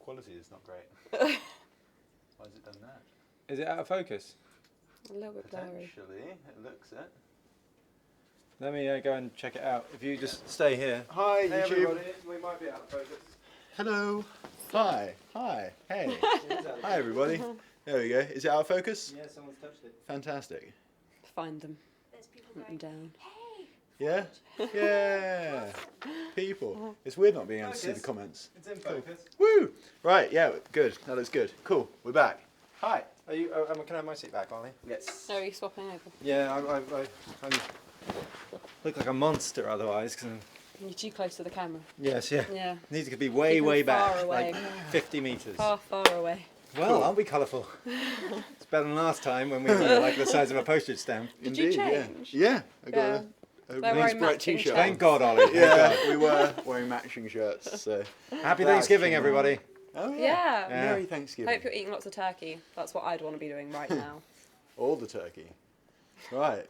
quality is not great. Why has it done that? Is it out of focus? A little bit blurry. Potentially, it looks it. Let me go and check it out. If you just stay here. Hi, Hey YouTube. everybody, we might be out of focus. Hello. Hi. Hi. Hey. Hi, everybody. There we go. Is it out of focus? Yeah, someone's touched it. Fantastic. Find them. There's people Put them going, down. hey! Yeah? Yeah. People. It's weird not being able to see the Focus. comments. It's in focus. Woo! Right, yeah, good. That looks good. Cool. We're back. Hi. Are you? Can I have my seat back, Ollie? Yes. No, are you swapping over? Yeah, I look like a monster otherwise. Cause You're too close to the camera. yes, yeah. Yeah. Needs to be way, Keep 'em way back, far away. like 50 metres. Far, far away. Well, aren't we colourful? It's better than last time when we were like the size of a postage stamp. Did you change? Yeah. I got Yeah. a They're nice wearing bright matching t-shirt. Thank God, Ollie. Thank Yeah, God. we were wearing matching shirts, so. Happy That's Thanksgiving, true. everybody. Oh, yeah. Yeah. Yeah. Merry Thanksgiving. Hope you're eating lots of turkey. That's what I'd want to be doing right now. All the turkey. Right.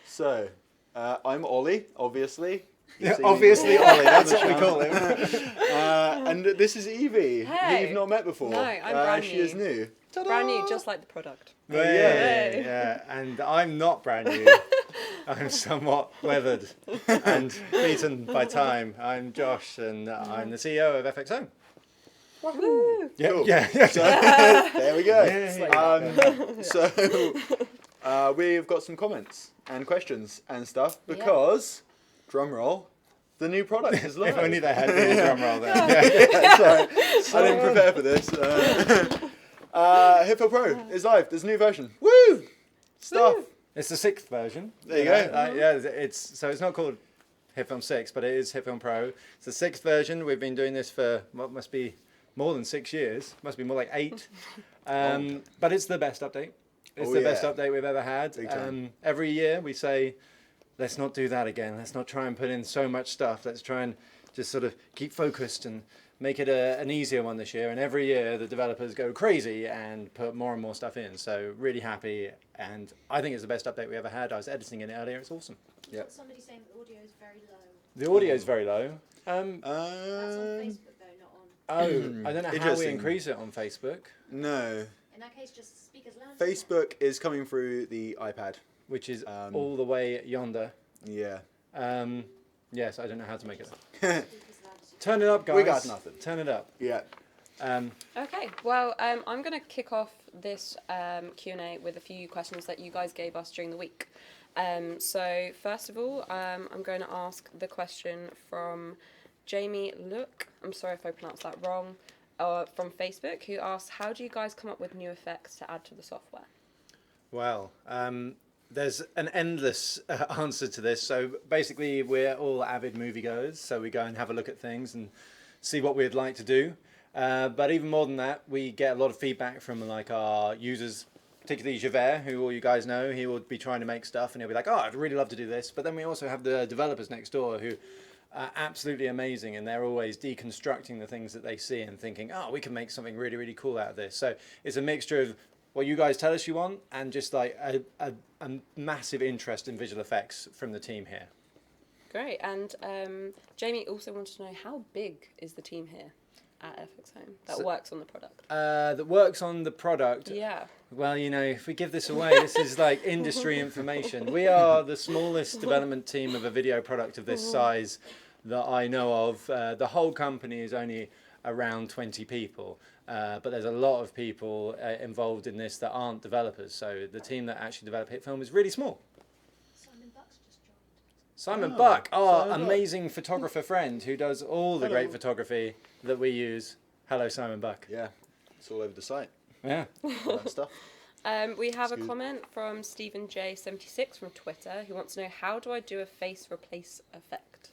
So, I'm Ollie, obviously. You've Yeah, seen me obviously, before. Ollie. That's On what we the call channel. him. And this is Evie, who Hey. you've not met before. No, I'm brand She is new. new. Ta-da! Brand new, just like the product. Yeah. Hey. Yeah, and I'm not brand new. I'm somewhat weathered and beaten by time. I'm Josh, and I'm the CEO of FX Home. Woohoo! Yeah, Cool. yeah. So, there we go. Yeah. So, we've got some comments and questions and stuff because, drum roll, the new product is live. If only they had a drum roll then. Sorry, I didn't prepare for this. HitFilm Pro is live. There's a new version. Woo! Stuff. It's the 6th version. There you go. Yeah, it's not called HitFilm 6, but it is HitFilm Pro. It's the 6th version. We've been doing this for what must be more than 6 years. Must be more like 8. But it's the best update. It's Oh, the yeah. best update we've ever had. Big time. Every year we say, let's not do that again. Let's not try and put in so much stuff. Let's try and just sort of keep focused and make it an easier one this year. And every year the developers go crazy and put more and more stuff in. So really happy, and I think it's the best update we ever had. I was editing it earlier. It's awesome. Yep. Somebody saying the audio is very low. The audio is very low. That's on Facebook though, not on. Oh, I don't know how we Interesting. increase it on Facebook, No. In that case, just speak as loud as Facebook is coming through the iPad. which is Um, all the way yonder. Yeah. Yes, I don't know how to make it. you can. Speak as loud as you Turn it up, guys. We got nothing. Turn it up. Yeah. Okay, well, I'm going to kick off this Q&A with a few questions that you guys gave us during the week. So, first of all, I'm going to ask the question from Jamie Look, I'm sorry if I pronounced that wrong, from Facebook, who asked, how do you guys come up with new effects to add to the software? Well, there's an endless answer to this. So basically, we're all avid moviegoers, so we go and have a look at things and see what we'd like to do. But even more than that, we get a lot of feedback from like our users, particularly Javert, who all you guys know. He will be trying to make stuff, and he'll be like, "Oh, I'd really love to do this." But then we also have the developers next door who are absolutely amazing, and they're always deconstructing the things that they see and thinking, "Oh, we can make something really, really cool out of this." So it's a mixture of what you guys tell us you want, and just like a massive interest in visual effects from the team here. Great, and Jamie also wanted to know, how big is the team here at FX Home that works on the product? That works on the product. Yeah. Well, you know, if we give this away, this is like industry information. We are the smallest development team of a video product of this size that I know of. The whole company is only around 20 people, but there's a lot of people involved in this that aren't developers. So the team that actually develop HitFilm is really small. Simon Buck's just joined. Simon Oh, Buck, our Simon Buck. amazing photographer friend who does all the Hello. great photography that we use. Hello, Simon Buck. Yeah. It's all over the site. Yeah. All that stuff. We have a Excuse- comment from Stephen J76 from Twitter, who wants to know, how do I do a face replace effect?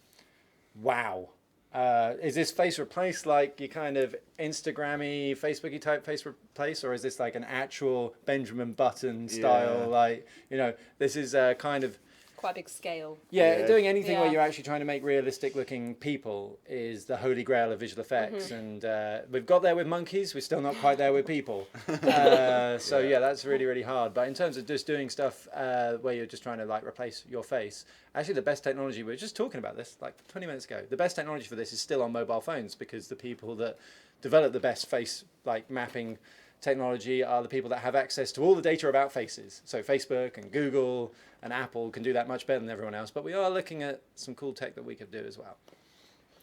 Wow. Is this face replace like your kind of Instagrammy, Facebooky type face replace, or is this like an actual Benjamin Button style? Yeah. Like, you know, this is kind of quite a big scale. Yeah, Yeah. doing anything where Yeah. you're actually trying to make realistic looking people is the holy grail of visual effects. And we've got there with monkeys, we're still not quite there with people. So yeah, that's really, really hard. But in terms of just doing stuff where you're just trying to like replace your face, actually the best technology, we were just talking about this like 20 minutes ago, the best technology for this is still on mobile phones, because the people that develop the best face like mapping technology are the people that have access to all the data about faces. So Facebook and Google and Apple can do that much better than everyone else, but we are looking at some cool tech that we could do as well.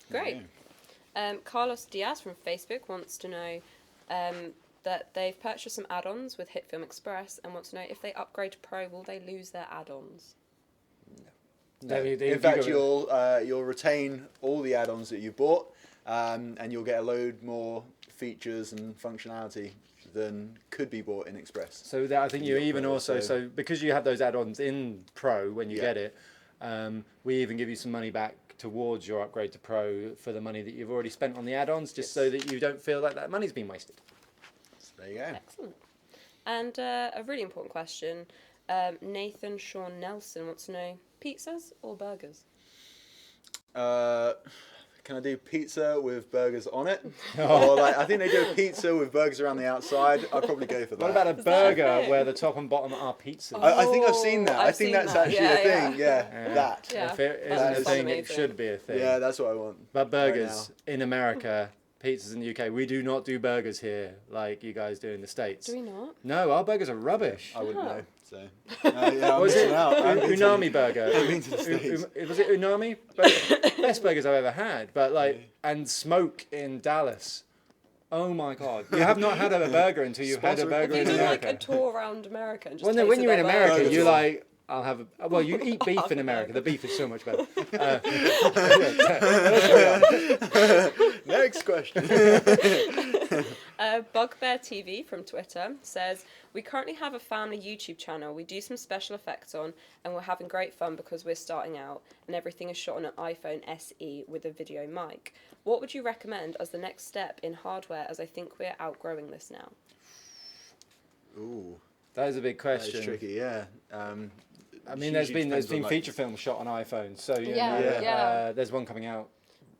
Great. Carlos Diaz from Facebook wants to know that they've purchased some add-ons with HitFilm Express and wants to know if they upgrade to Pro, will they lose their add-ons? No. In fact, you'll retain all the add-ons that you've bought, and you'll get a load more features and functionality than could be bought in Express. So that I think you Your even Pro, also, so because you have those add-ons in Pro when you Yeah. get it, we even give you some money back towards your upgrade to Pro for the money that you've already spent on the add-ons, just so that you don't feel like that money's been wasted. So there you go. Excellent. And a really important question. Nathan Sean Nelson wants to know, pizzas or burgers? Can I do pizza with burgers on it? Or like, I think they do a pizza with burgers around the outside. I'd probably go for that. What about a Is that a burger thing? where the top and bottom are pizzas? I think I've seen that. Oh, I I've think seen that's that. actually Yeah, a thing. yeah. Yeah, that. Yeah. If it That isn't a sounds thing, it amazing. should be a thing. Yeah, that's what I want. But burgers now. in America, pizzas in the UK, we do not do burgers here like you guys do in the States. Do we not? No, our burgers are rubbish. I wouldn't Oh. know. So yeah, I'm Was missing it out. I haven't been to- Unami burger? I haven't been to the States. Was it Unami? Best burgers I've ever had. But like, and Smoke in Dallas. Oh my God! You have not had a burger until you've had a Sponsored. burger Have in you done America. like a tour around America and just Well, no, when tasted you're in their America, burgers? you're like, I'll have a. Well, you eat beef in America. The beef is so much better. Next question. Bugbear TV from Twitter says, we currently have a family YouTube channel we do some special effects on, and we're having great fun because we're starting out and everything is shot on an iPhone SE with a video mic. What would you recommend as the next step in hardware, as I think we're outgrowing this now? Ooh, That is a big that question. is tricky. Yeah. I mean, there's been feature films shot on iPhones, so you Yeah, know, yeah. there's one coming out.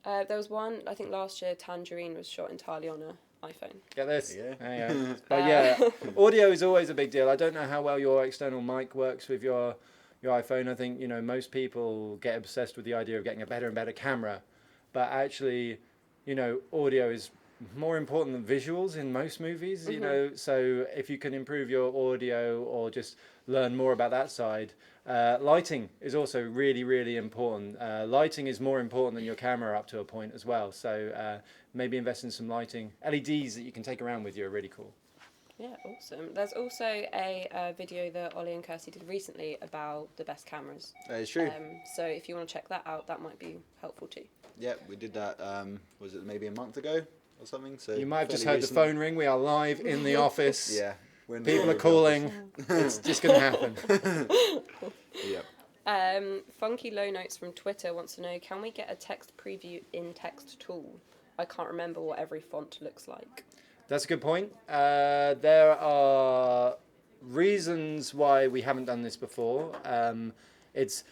There was one, I think last year, Tangerine was shot entirely on an iPhone. Get this. Yeah. There you go. But yeah, audio is always a big deal. I don't know how well your external mic works with your iPhone. I think, you know, most people get obsessed with the idea of getting a better and better camera, but actually, you know, audio is more important than visuals in most movies, you know, so if you can improve your audio or just learn more about that side. Lighting is also really, really important. Lighting is more important than your camera up to a point as well, so maybe invest in some lighting. LEDs that you can take around with you are really cool. Yeah, awesome. There's also a video that Ollie and Kirsty did recently about the best cameras. That is true. So if you want to check that out, that might be helpful too. Yeah, we did that. Was it maybe a month ago or something? So You might have just fairly heard recent. the phone ring. We are live in the office. Yeah. we're in the People are office. calling. It's just going to happen. Yeah. Funky Low Notes from Twitter wants to know, can we get a text preview in text tool? I can't remember what every font looks like. That's a good point. There are reasons why we haven't done this before. It's,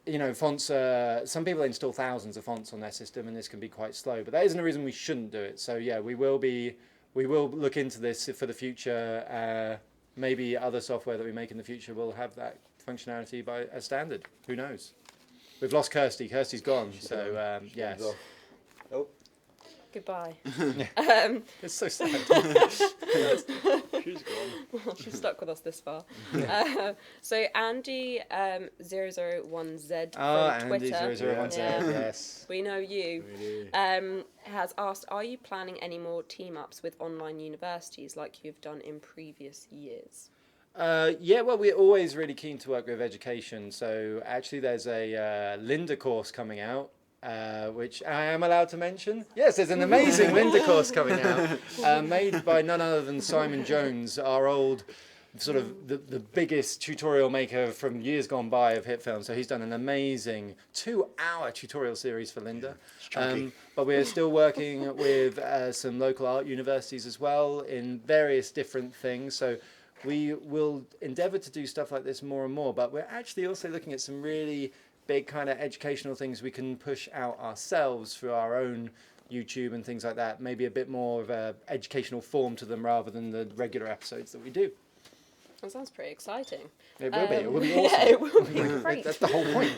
you know, fonts, some people install thousands of fonts on their system and this can be quite slow, but that isn't a reason we shouldn't do it. So yeah, we will look into this for the future. Maybe other software that we make in the future will have that functionality by a standard. Who knows? We've lost Kirsty. Kirsty's gone. So yes. Oh, Goodbye. It's so sad. she's gone. She's stuck with us this far. So Andy 001Z from Andy Twitter, 001 Yeah. yes. we know you, Really? has asked, are you planning any more team-ups with online universities like you've done in previous years? Yeah, well, we're always really keen to work with education. So actually, there's a Linda course coming out, which I am allowed to mention. Yes, there's an amazing Linda course coming out, made by none other than Simon Jones, our old sort of the biggest tutorial maker from years gone by of HitFilm. So he's done an amazing 2-hour tutorial series for Linda. But we're still working with some local art universities as well in various different things. So we will endeavour to do stuff like this more and more, but we're actually also looking at some really big kind of educational things we can push out ourselves through our own YouTube and things like that. Maybe a bit more of a educational form to them rather than the regular episodes that we do. That sounds pretty exciting. It will be. It will be awesome. Yeah, it will be great. That's the whole point.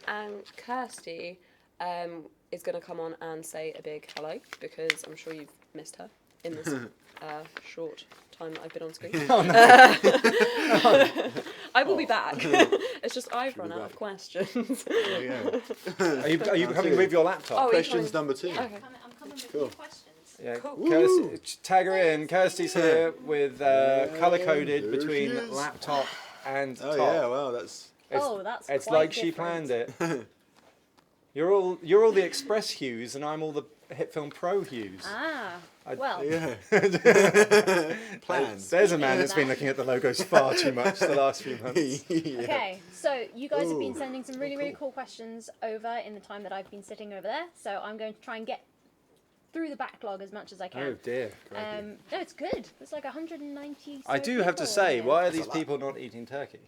And Kirsty is going to come on and say a big hello, because I'm sure you've missed her in this short time that I've been on screen. Oh, no. I will be back. It's just I've run out of questions. There you go. Are you coming with your laptop? Oh, Questions number 2. Okay. I'm coming with Cool. new questions. Yeah, Cool. Kirsty, tag her in. Kirsty's here with colour-coded there between she is. laptop and Oh top. yeah, wow, that's That's It's quite like she different. planned it. You're all the Express hues, and I'm all the HitFilm Pro hues. Well, yeah. Plans. There's a man that's been looking at the logos far too much the last few months. Yeah. okay, so you guys have been Ooh. sending some really cool questions over in the time that I've been sitting over there, so I'm going to try and get through the backlog as much as I Oh can. dear. No, it's good. It's like 190. I do have to say, why are these people not eating turkey?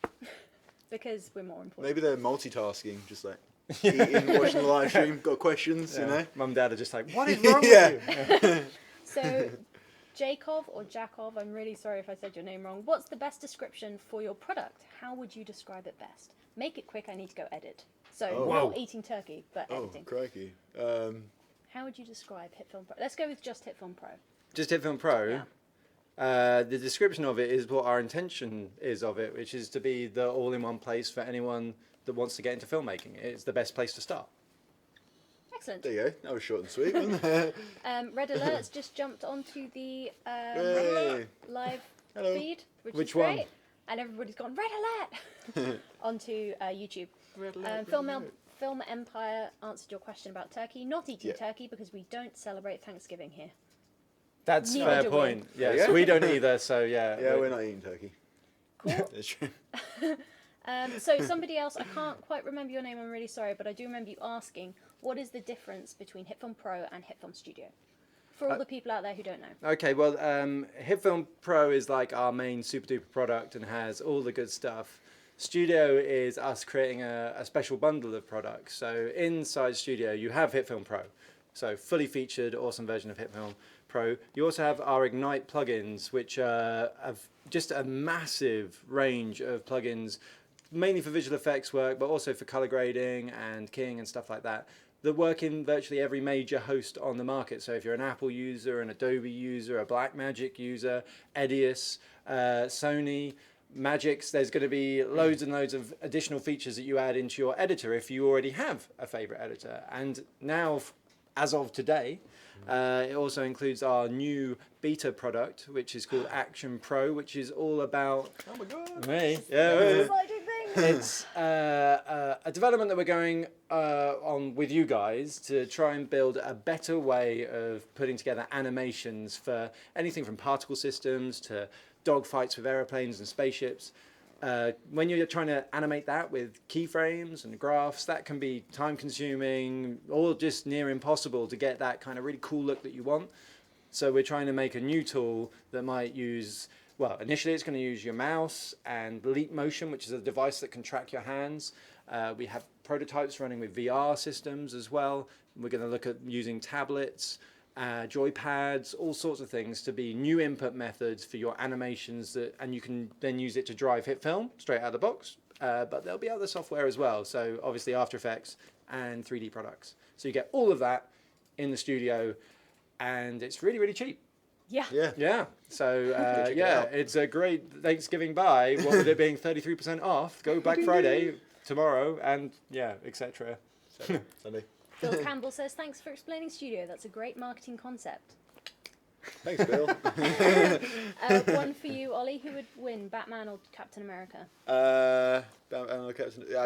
Because we're more important. Maybe they're multitasking, just like eating, watching the live stream, got questions, you know? Mum and Dad are just like, what is wrong Yeah. with you? So, Jakov or Jakov, I'm really sorry if I said your name wrong. What's the best description for your product? How would you describe it best? Make it quick, I need to go edit. So, Oh. Whoa. not eating turkey, but Oh, editing. crikey. How would you describe HitFilm Pro? Let's go with just HitFilm Pro. Just HitFilm Pro. Yeah. The description of it is what our intention is of it, which is to be the all-in-one place for anyone that wants to get into filmmaking. It's the best place to start. Excellent. There you go. That was short and sweet, wasn't it? Red Alert's just jumped onto the Yay. live Hello. feed, which Which is great. one? And everybody's gone, Red Alert! onto YouTube. Film Empire answered your question about turkey. Not eating Yeah. turkey because we don't celebrate Thanksgiving here. That's Neither fair do we. point. Yes, Yeah. we don't either. So yeah. Yeah, we're not eating turkey. Cool. That's true. So somebody else, I can't quite remember your name, I'm really sorry, but I do remember you asking, what is the difference between HitFilm Pro and HitFilm Studio? For all the people out there who don't know. Okay, well, HitFilm Pro is like our main super duper product and has all the good stuff. Studio is us creating a special bundle of products. So inside Studio, you have HitFilm Pro. So fully featured, awesome version of HitFilm Pro. You also have our Ignite plugins, which have just a massive range of plugins, mainly for visual effects work, but also for color grading and keying and stuff like that, that work in virtually every major host on the market. So if you're an Apple user, an Adobe user, a Blackmagic user, Edius, Sony, Magix, there's going to be loads and loads of additional features that you add into your editor if you already have a favorite editor. And now, as of today, it also includes our new beta product, which is called Action Pro, which is all about... Oh my god. Me. It's Yeah, an exciting thing. it's a development that we're going on with you guys to try and build a better way of putting together animations for anything from particle systems to dogfights with aeroplanes and spaceships. When you're trying to animate that with keyframes and graphs, that can be time consuming or just near impossible to get that kind of really cool look that you want. So we're trying to make a new tool that might use, well, initially it's going to use your mouse and Leap Motion, which is a device that can track your hands. We have prototypes running with VR systems as well. We're going to look at using tablets, joypads, all sorts of things to be new input methods for your animations, and you can then use it to drive HitFilm straight out of the box. But there'll be other software as well. So obviously After Effects and 3D products. So you get all of that in the studio, and it's really, really cheap. Yeah. Yeah. Yeah. So Check it yeah, out. it's a great Thanksgiving buy. What with it being 33% off? Go Black Friday tomorrow, and yeah, etc. Sunday. Bill Campbell says, thanks for explaining Studio. That's a great marketing concept. Thanks, Bill. One for you, Ollie. Who would win, Batman or Captain America?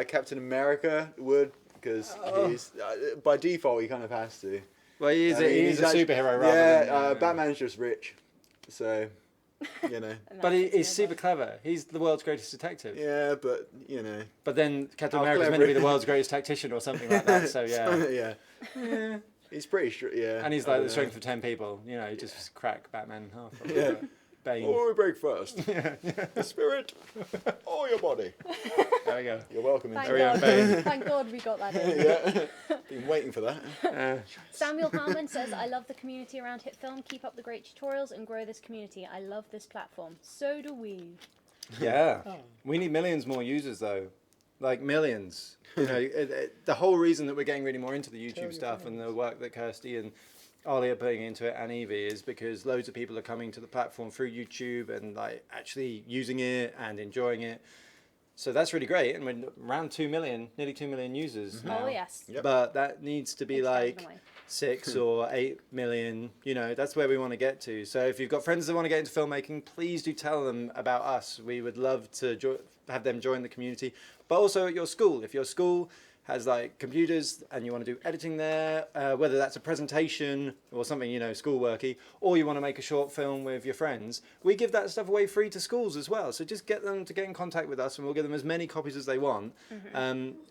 Captain America would, because he's by default he kind of has to. Well, he's I mean, a actually- superhero rather Yeah, than Batman's just rich, so you know. And But that's he's no super vote. clever. He's the world's greatest detective. Yeah, but you know. But then Captain How America's meant to clever. be the world's greatest tactician or something like that. So yeah. yeah. He's pretty sure. Yeah. And he's I like don't the know. strength of 10 people. You know, he just crack Batman in half. Yeah. bane. What will we break first? The spirit or your body? There we go. You're welcome. Thank Very God. unbane. Thank God we got that in. Yeah, been waiting for that. Samuel Harmon says, I love the community around HitFilm. Keep up the great tutorials and grow this community. I love this platform. So do we. Yeah. We need millions more users, though. Like, millions. You know, the whole reason that we're getting really more into the YouTube stuff and the work that Kirsty and Ollie are putting into it, and Evie, is because loads of people are coming to the platform through YouTube and like actually using it and enjoying it. So that's really great, and we're around 2 million, nearly 2 million users now. Oh, yes. Yep. But that needs to be Excited like away. 6 or 8 million. You know, that's where we want to get to. So if you've got friends that want to get into filmmaking, please do tell them about us. We would love to have them join the community. But also at your school, if your school has like computers and you want to do editing there, whether that's a presentation or something, you know, schoolworky, or you want to make a short film with your friends, we give that stuff away free to schools as well. So just get them to get in contact with us and we'll give them as many copies as they want.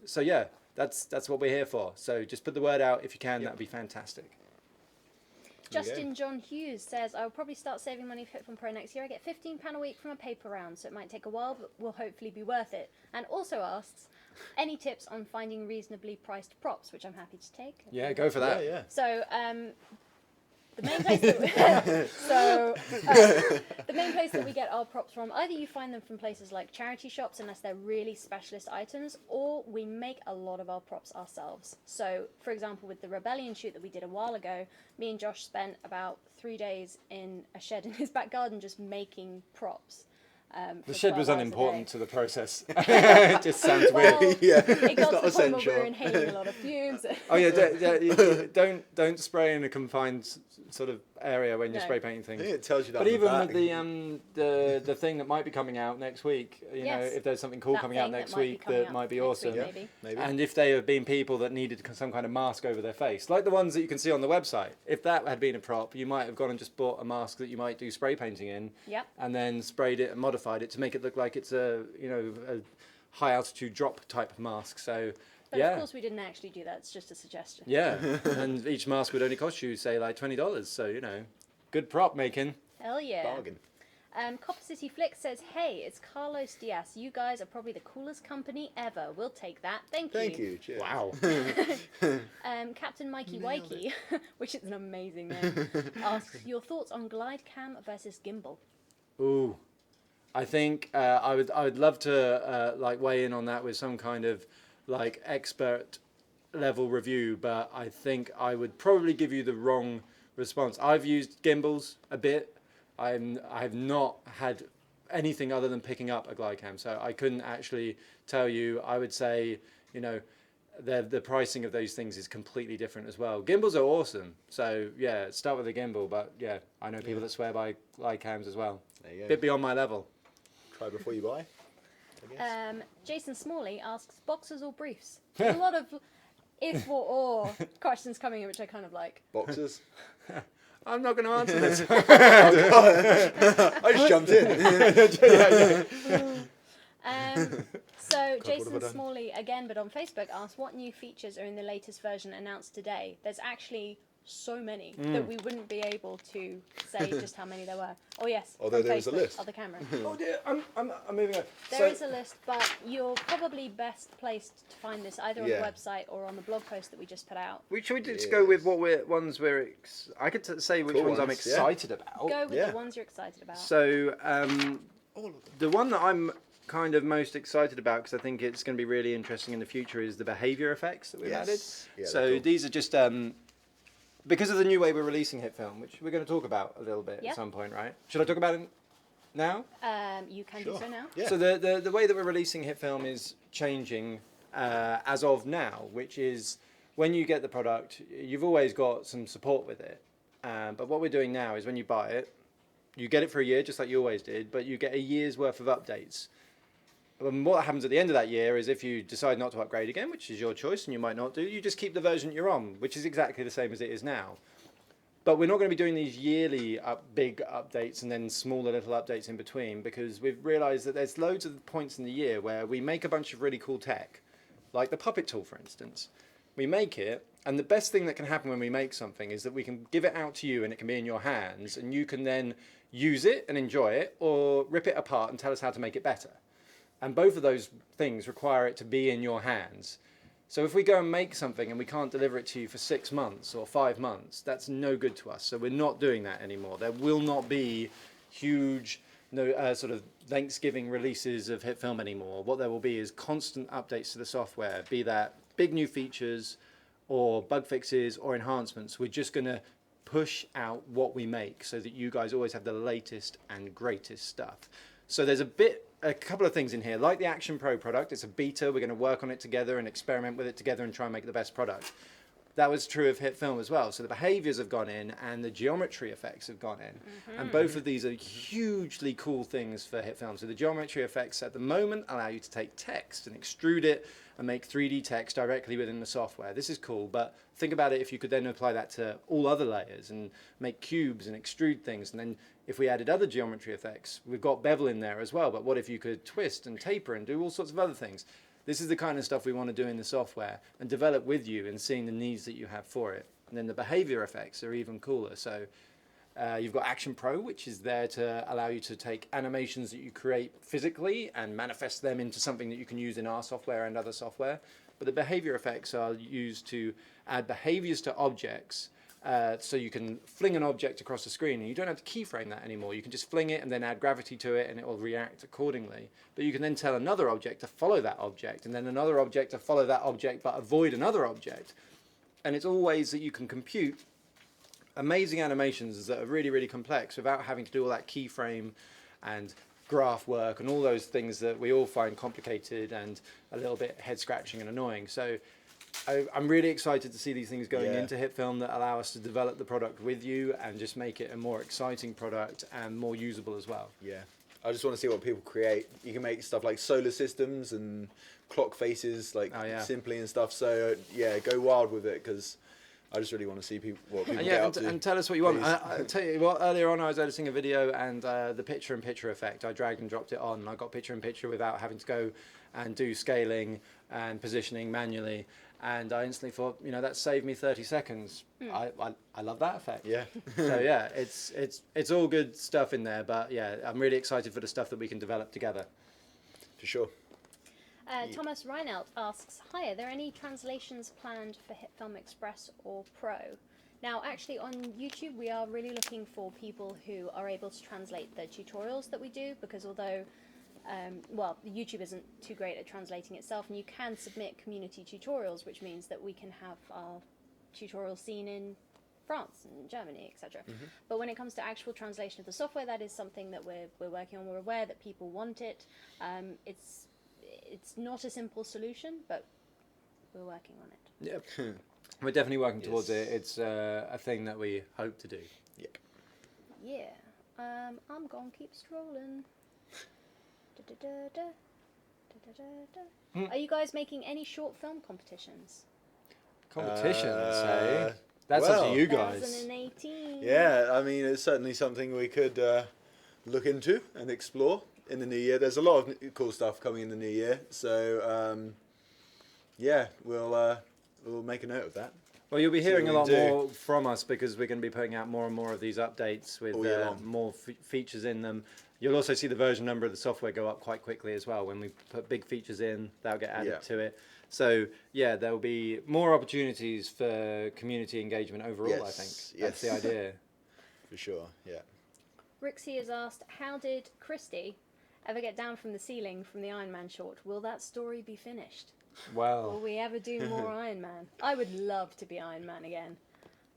So yeah, that's what we're here for. So just put the word out if you can, that'd be fantastic. Justin John Hughes says, I will probably start saving money for HitFilm Pro next year. I get £15 a week from a paper round, so it might take a while, but will hopefully be worth it. And also asks, any tips on finding reasonably priced props, which I'm happy to take. Yeah, go for that. Yeah. So, the main place that the main place that we get our props from, either you find them from places like charity shops, unless they're really specialist items, or we make a lot of our props ourselves. So, for example, with the Rebellion shoot that we did a while ago, me and Josh spent about 3 days in a shed in his back garden just making props. The for shed was 12 hours a unimportant day. to the process. It just sounds Well, weird. Yeah, it it's got not to the point where we essential. were inhaling a lot of fumes. Oh yeah, don't spray in a confined sort of area when you're No. spray painting I think things. it tells you that. But on even the with back. the thing that might be coming out next week, you know, Yes. if there's something cool That coming out thing that next might be week coming that out might be next week, awesome, maybe. Maybe. and if they have been people that needed some kind of mask over their face, like the ones that you can see on the website, if that had been a prop, you might have gone and just bought a mask that you might do spray painting in, Yep. and then sprayed it and modified it to make it look like it's a high altitude drop type of mask. So But yeah. of course we didn't actually do that, it's just a suggestion. Yeah, and each mask would only cost you, say, like $20. So, you know, good prop making. Hell yeah. Bargain. Copper City Flick says, hey, it's Carlos Diaz. You guys are probably the coolest company ever. We'll take that. Thank you. Thank you. Cheers. Wow. Captain Mikey Wakey, which is an amazing name, asks, your thoughts on glide cam versus gimbal? Ooh, I think I would love to like weigh in on that with some kind of like expert level review, but I think I would probably give you the wrong response. I've used gimbals a bit. I've not had anything other than picking up a glide cam, so I couldn't actually tell you. I would say, you know, the pricing of those things is completely different as well. Gimbals are awesome, so yeah, start with a gimbal, but yeah, I know people that swear by glide cams as well. There you go. Bit beyond my level. Try before you buy. I guess. Jason Smalley asks, boxers or briefs? A lot of if or questions coming in, which I kind of like. Boxes. I'm not going to answer this. I just jumped in. So what have I Jason done? Smalley, again, but on Facebook, asked, what new features are in the latest version announced today? There's actually so many that we wouldn't be able to say just how many there were. Oh yes, Although from there is a Facebook, list. Other camera. Oh dear, I'm moving on. There is a list, but you're probably best placed to find this either on Yeah. the website or on the blog post that we just put out. Should we just go with what I could say which Cool ones I'm ones, yeah. excited about. Go with yeah. the ones you're excited about. So All of them. the one that I'm kind of most excited about, because I think it's going to be really interesting in the future, is the behavior effects that we've added. Yes. Yeah, So they're cool. these are just because of the new way we're releasing HitFilm, which we're going to talk about a little bit Yeah. at some point, right? Should I talk about it now? You can do Sure. so now. Yeah. So the way that we're releasing HitFilm is changing as of now, which is when you get the product, you've always got some support with it. But what we're doing now is when you buy it, you get it for a year, just like you always did, but you get a year's worth of updates. And what happens at the end of that year is if you decide not to upgrade again, which is your choice and you might not do, you just keep the version you're on, which is exactly the same as it is now. But we're not going to be doing these yearly big updates and then smaller little updates in between, because we've realised that there's loads of points in the year where we make a bunch of really cool tech, like the puppet tool, for instance. We make it, and the best thing that can happen when we make something is that we can give it out to you and it can be in your hands, and you can then use it and enjoy it, or rip it apart and tell us how to make it better. And both of those things require it to be in your hands. So if we go and make something and we can't deliver it to you for 6 months or 5 months, that's no good to us. So we're not doing that anymore. There will not be huge sort of Thanksgiving releases of HitFilm anymore. What there will be is constant updates to the software, be that big new features or bug fixes or enhancements. We're just going to push out what we make so that you guys always have the latest and greatest stuff. So there's a couple of things in here, like the Action Pro product. It's a beta. We're going to work on it together and experiment with it together and try and make the best product. That was true of HitFilm as well. So the behaviors have gone in and the geometry effects have gone in. And both of these are hugely cool things for HitFilm. So the geometry effects at the moment allow you to take text and extrude it and make 3D text directly within the software. This is cool, but think about it if you could then apply that to all other layers and make cubes and extrude things. And then if we added other geometry effects, we've got bevel in there as well, but what if you could twist and taper and do all sorts of other things? This is the kind of stuff we want to do in the software and develop with you and seeing the needs that you have for it. And then the behavior effects are even cooler. So you've got Action Pro, which is there to allow you to take animations that you create physically and manifest them into something that you can use in our software and other software. But the behavior effects are used to add behaviors to objects. So you can fling an object across the screen and you don't have to keyframe that anymore. You can just fling it and then add gravity to it and it will react accordingly. But you can then tell another object to follow that object and then another object to follow that object but avoid another object. And it's all ways that you can compute amazing animations that are really, really complex without having to do all that keyframe and graph work and all those things that we all find complicated and a little bit head scratching and annoying. So I'm really excited to see these things going into HitFilm that allow us to develop the product with you and just make it a more exciting product and more usable as well. Yeah, I just want to see what people create. You can make stuff like solar systems and clock faces, like simply and stuff. So yeah, go wild with it because I just really want to see what people get up to. And tell us what you want. I tell you what, earlier on I was editing a video and the picture-in-picture effect, I dragged and dropped it on. And I got picture-in-picture without having to go and do scaling and positioning manually. And I instantly thought, that saved me 30 seconds. I love that effect. Yeah. So yeah, it's all good stuff in there. But yeah, I'm really excited for the stuff that we can develop together. For sure. Thomas Reinelt asks, hi, are there any translations planned for HitFilm Express or Pro? Now, actually, on YouTube, we are really looking for people who are able to translate the tutorials that we do, because although, YouTube isn't too great at translating itself, and you can submit community tutorials, which means that we can have our tutorials seen in France and Germany, etc. But when it comes to actual translation of the software, that is something that we're working on. We're aware that people want it. It's not a simple solution, but we're working on it. Yep. We're definitely working towards it. It's a thing that we hope to do. Yep. Yeah. I'm gonna keep strolling. Are you guys making any short film competitions? Competitions, hey? That's up to you guys. 2018. Yeah, I mean, it's certainly something we could look into and explore in the new year. There's a lot of cool stuff coming in the new year, so we'll make a note of that. Well, you'll be hearing a lot more from us because we're going to be putting out more and more of these updates with more features in them. You'll also see the version number of the software go up quite quickly as well. When we put big features in, they'll get added to it. So, yeah, there will be more opportunities for community engagement overall, I think. That's the idea. For sure, yeah. Rixie has asked, how did Christy ever get down from the ceiling from the Iron Man short? Will that story be finished? Well, Will we ever do more Iron Man? I would love to be Iron Man again,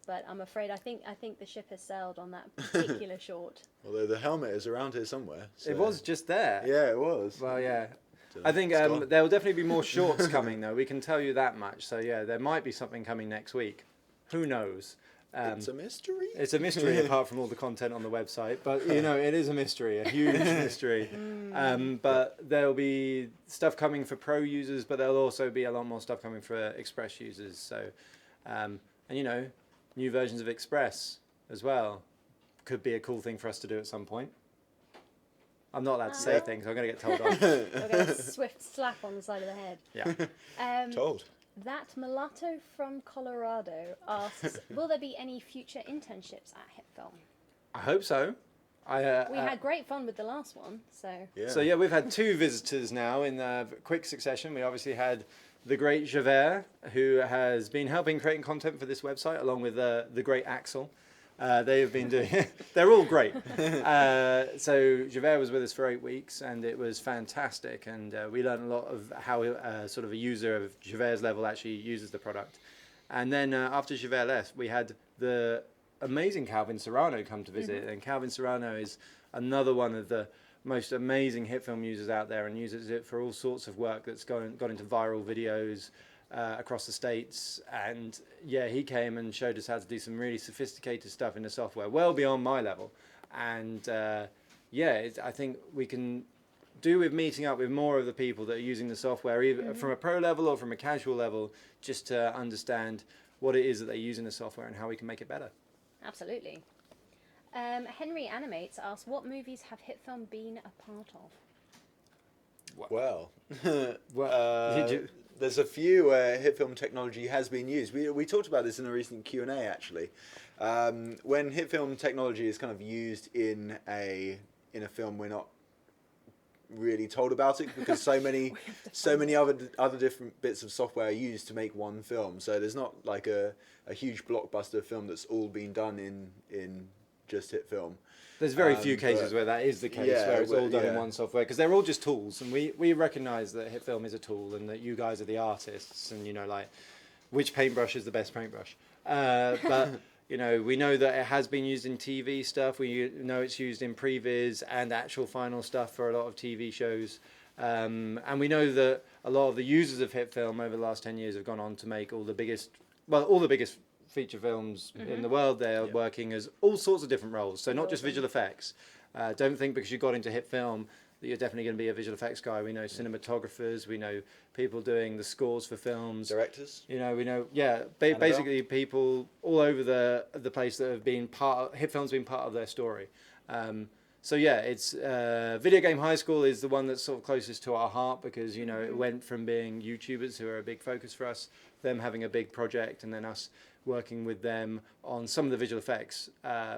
but I'm afraid I think the ship has sailed on that particular short. Although the helmet is around here somewhere. So. It was just there. Yeah, it was. Well, yeah. I think there will definitely be more shorts coming, though. We can tell you that much. So, yeah, there might be something coming next week. Who knows? It's a mystery. It's a mystery apart from all the content on the website. But, it is a mystery, a huge mystery. But there'll be stuff coming for Pro users, but there'll also be a lot more stuff coming for Express users. So, new versions of Express as well could be a cool thing for us to do at some point. I'm not allowed to say things. I'm going to get told off. We'll get a swift slap on the side of the head. Yeah. Told. That mulatto from Colorado asks, will there be any future internships at HitFilm? I hope so. We had great fun with the last one, so. Yeah. So yeah, we've had 2 visitors now in quick succession. We obviously had the great Javert, who has been helping creating content for this website, along with the great Axel. They have been doing. They're all great. So Javert was with us for 8 weeks, and it was fantastic. And we learned a lot of how sort of a user of Javert's level actually uses the product. And then after Javert left, we had the amazing Calvin Serrano come to visit. And Calvin Serrano is another one of the most amazing HitFilm users out there, and uses it for all sorts of work that's gone into viral videos across the States. And yeah, he came and showed us how to do some really sophisticated stuff in the software, well beyond my level. And I think we can do with meeting up with more of the people that are using the software, either from a pro level or from a casual level, just to understand what it is that they use in the software and how we can make it better. Absolutely. Henry Animates asks, what movies have HitFilm been a part of? Well, Well, there's a few where HitFilm technology has been used. We talked about this in a recent Q&A actually. When HitFilm technology is kind of used in a film, we're not really told about it because so many other different bits of software are used to make one film. So there's not like a huge blockbuster film that's all been done in just HitFilm. There's very few cases where that is the case, where it's all done in one software, because they're all just tools, and we recognise that HitFilm is a tool, and that you guys are the artists, and like which paintbrush is the best paintbrush. But we know that it has been used in TV stuff. We know it's used in previs and actual final stuff for a lot of TV shows, and we know that a lot of the users of HitFilm over the last 10 years have gone on to make all the biggest feature films in the world. They are working as all sorts of different roles, so not just visual effects. Don't think because you got into HitFilm that you're definitely going to be a visual effects guy. We know cinematographers, we know people doing the scores for films, Directors. we know basically people all over the place that have been HitFilm's been part of their story. So yeah, it's Video Game High School is the one that's sort of closest to our heart, because it went from being YouTubers, who are a big focus for us, them having a big project, and then us working with them on some of the visual effects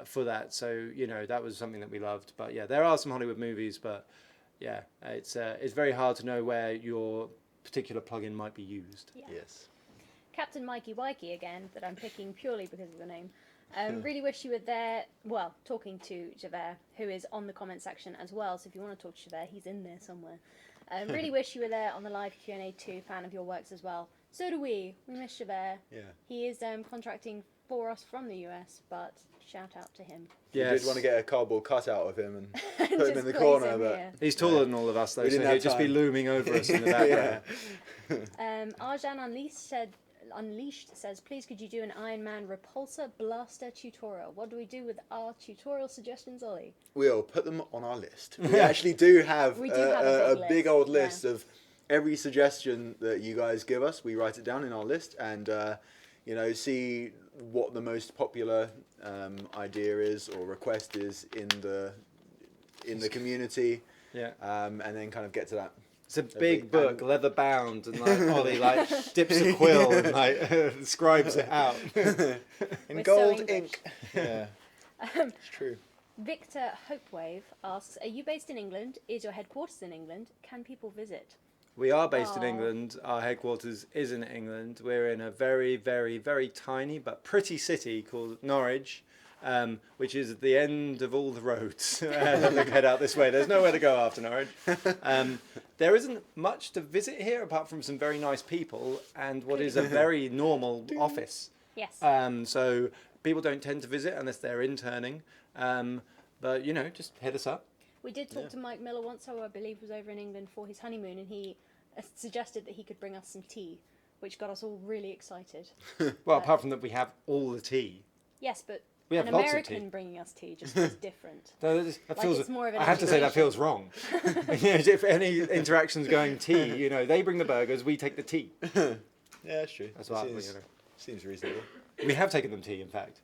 for that. So that was something that we loved. But yeah, there are some Hollywood movies, but yeah, it's very hard to know where your particular plugin might be used. Yeah. Yes. Captain Mikey Wikey again, that I'm picking purely because of the name. Really wish you were there. Well, talking to Javert, who is on the comment section as well. So if you want to talk to Javert, he's in there somewhere. Really wish you were there on the live Q&A too. Fan of your works as well. So do we. We miss Javert. Yeah. He is contracting for us from the US, but shout out to him. Yeah. We did want to get a cardboard cutout of him and put him in the place corner, him but here. He's taller than all of us, though, so he'll just be looming over us in the background. Arjan Unleashed says, please could you do an Iron Man repulsor blaster tutorial? What do we do with our tutorial suggestions, Ollie? We'll put them on our list. We actually do have a big old list of every suggestion that you guys give us. We write it down in our list and see what the most popular idea is or request is in the community. Yeah. And then kind of get to that. It's a big book, leather bound, and Ollie dips a quill and scribes it out in gold ink. Yeah, it's true. Victor Hopewave asks, are you based in England? Is your headquarters in England? Can people visit? We are based in England. Our headquarters is in England. We're in a very, very, very tiny but pretty city called Norwich, which is at the end of all the roads. Head out this way. There's nowhere to go after Norwich. There isn't much to visit here apart from some very nice people and what is a very normal office. Yes. So people don't tend to visit unless they're interning. But, just hit us up. We did talk to Mike Miller once, who I believe was over in England for his honeymoon, and he suggested that he could bring us some tea, which got us all really excited. Well, apart from that, we have all the tea. Yes, but we have an lots American of tea. bringing us tea just feels different. That feels, it's more of an I have to say that feels wrong. If any interaction's going tea, they bring the burgers, we take the tea. Yeah, that's true. That's what seems reasonable. We have taken them tea, in fact.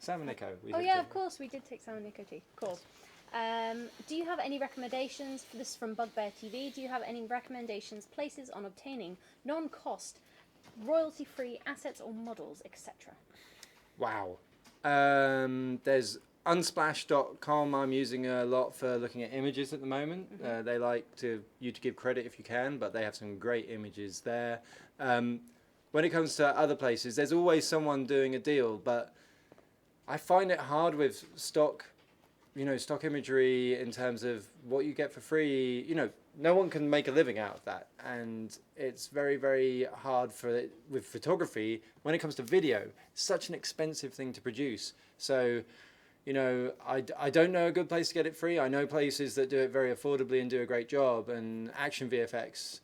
Sam and Nico. Of course, we did take Sam and Nico tea. Cool. Do you have any recommendations for this from Bugbear TV? Do you have any recommendations, places on obtaining non-cost, royalty-free assets or models, etc.? Wow. There's Unsplash.com I'm using a lot for looking at images at the moment. They like you to give credit if you can, but they have some great images there. When it comes to other places, there's always someone doing a deal, but I find it hard with stock imagery in terms of what you get for free. No one can make a living out of that, and it's very, very hard with photography. When it comes to video, it's such an expensive thing to produce. So, I don't know a good place to get it free. I know places that do it very affordably and do a great job, and Action VFX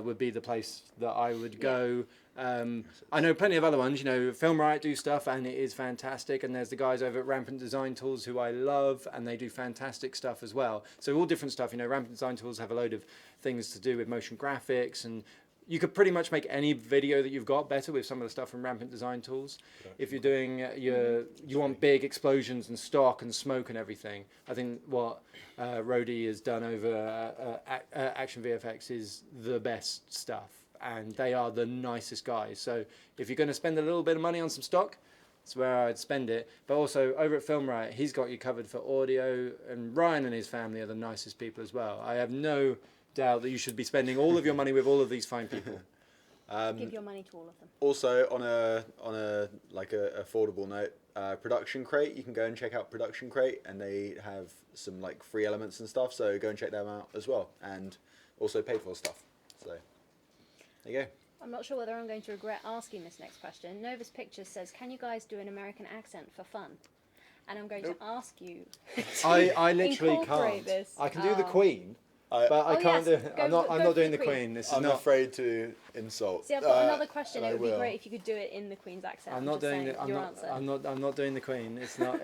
would be the place that I would go. I know plenty of other ones. Film Riot do stuff, and it is fantastic. And there's the guys over at Rampant Design Tools who I love, and they do fantastic stuff as well. So all different stuff. Rampant Design Tools have a load of things to do with motion graphics, and you could pretty much make any video that you've got better with some of the stuff from Rampant Design Tools. If you're doing you want big explosions and stock and smoke and everything, I think what Rhodey has done over Action VFX is the best stuff. And they are the nicest guys. So if you're going to spend a little bit of money on some stock, that's where I'd spend it. But also over at Film Riot, he's got you covered for audio, and Ryan and his family are the nicest people as well. I have no doubt that you should be spending all of your money with all of these fine people. Give your money to all of them. Also, on a affordable note, Production Crate, you can go and check out Production Crate, and they have some free elements and stuff. So go and check them out as well, and also paid for stuff. So. There you go. I'm not sure whether I'm going to regret asking this next question. Novus Pictures says, can you guys do an American accent for fun? And I'm going to ask you to I literally incorporate can't. this. I can do the Queen, but I can't do. I'm not doing the Queen. This is I'm not. afraid to insult. See, I've got another question. and It I would be will. great if you could do it in the Queen's accent. I'm not doing it. your answer. I'm not doing the Queen. It's not. I'll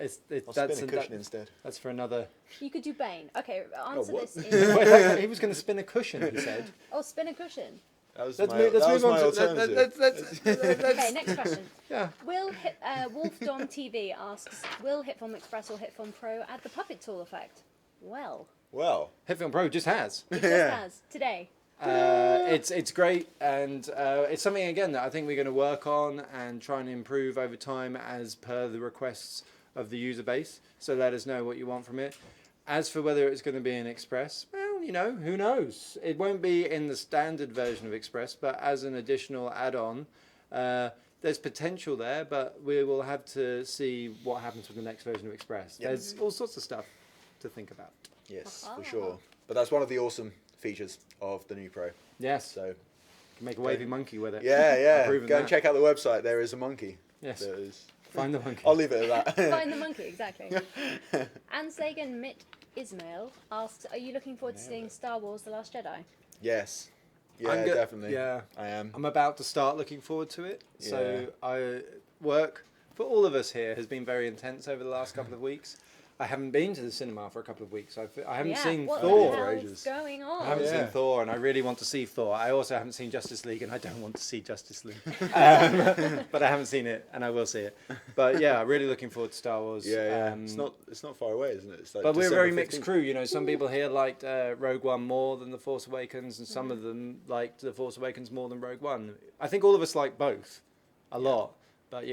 That's spin a cushion instead. That's for another. You could do Bane. Okay, answer what? this Wait, in... he was going to spin a cushion. He said. Oh, spin a cushion. That was Let's my, move. that was my Let's move on. alternative. Okay, next question. Yeah. Wolfdom TV asks, will HitFilm Express or HitFilm Pro add the puppet tool effect? Well, Well, HitFilm Pro just has. it just has today. It's great, and it's something again that I think we're going to work on and try and improve over time as per the requests of the user base. So let us know what you want from it. As for whether it's going to be in Express, well, who knows? It won't be in the standard version of Express, but as an additional add-on, there's potential there, but we will have to see what happens with the next version of Express. Yep. There's all sorts of stuff to think about. yes, for sure. But that's one of the awesome features of the new Pro. Yes, So, you can make a wavy monkey with it. yeah. I've proven Go and that. check out the website. There is a monkey. Yes, There is. find the monkey. I'll leave it at that. Find the monkey, exactly. Ansagan Mitt Ismail asks, are you looking forward to seeing Star Wars The Last Jedi? Yes. Yeah, I'm go- definitely. yeah. I am. I'm about to start looking forward to it. So work for all of us here has been very intense over the last couple of weeks. I haven't been to the cinema for a couple of weeks. I haven't seen what Thor. the for hell ages. is going on? I haven't Yeah. seen Thor, and I really want to see Thor. I also haven't seen Justice League, and I don't want to see Justice League. But I haven't seen it, and I will see it. But yeah, really looking forward to Star Wars. Yeah. It's not far away, isn't it? It's like But we're a December very mixed 15th. crew. Some people here liked Rogue One more than The Force Awakens, and some of them liked The Force Awakens more than Rogue One. I think all of us like both a lot, but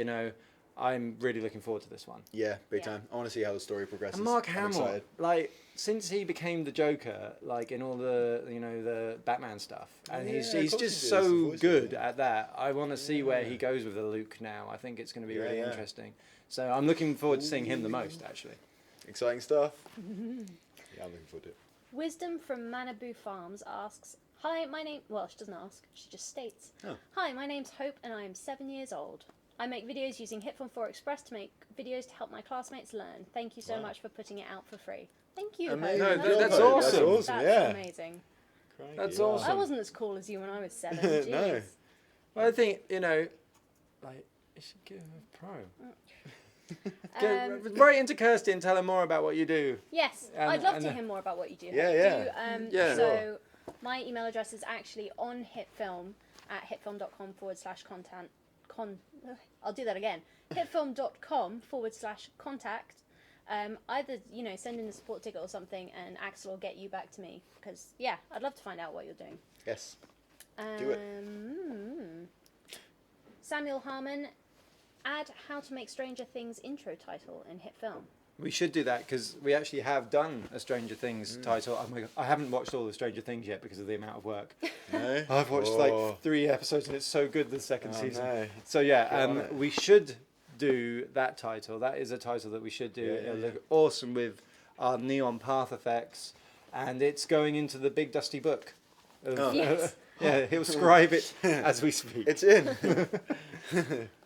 I'm really looking forward to this one. Yeah, big Yeah. time. I want to see how the story progresses. And Mark I'm Hamill, excited. since he became the Joker, in all the the Batman stuff, and Yeah, he's of course just he does, the so voice good actor. at that. I want to see where Yeah. he goes with the Luke now. I think it's going to be Yeah, really yeah. interesting. So I'm looking forward to seeing him the most, actually. Exciting stuff. Yeah, I'm looking forward to it. Wisdom from Manabu Farms asks, hi, my name... Well, she doesn't ask. She just states. Oh. Hi, my name's Hope and I am 7 years old. I make videos using HitFilm 4 Express to make videos to help my classmates learn. Thank you so Wow. much for putting it out for free. Thank you, Amazing. Hope. No, job, that's Hope. awesome. That's awesome, That's yeah. amazing. Crikey, That's wow. awesome. I wasn't as cool as you when I was 7. No. Jeez. Well, I think you should give him a pro. Write into Kirsty and tell her more about what you do. Yes, And- I'd love and, to hear more about what you do. Yeah, Hope. yeah. Yeah. So my email address is actually on HitFilm at hitfilm.com/contact. I'll do that again. hitfilm.com/contact. Either send in a support ticket or something, and Axel will get you back to me. Because I'd love to find out what you're doing. Yes. Do it. Samuel Harmon, add how to make Stranger Things intro title in HitFilm. We should do that because we actually have done a Stranger Things title. Oh my God, I haven't watched all the Stranger Things yet because of the amount of work. No? I've watched like 3 episodes and it's so good the second Oh, season. no. So Get on yeah, it. we should do that title. That is a title that we should do. Yeah, It'll yeah. look awesome with our neon path effects, and it's going into the big dusty book. Oh. Yes. Yeah, he'll scribe it as we speak. It's in.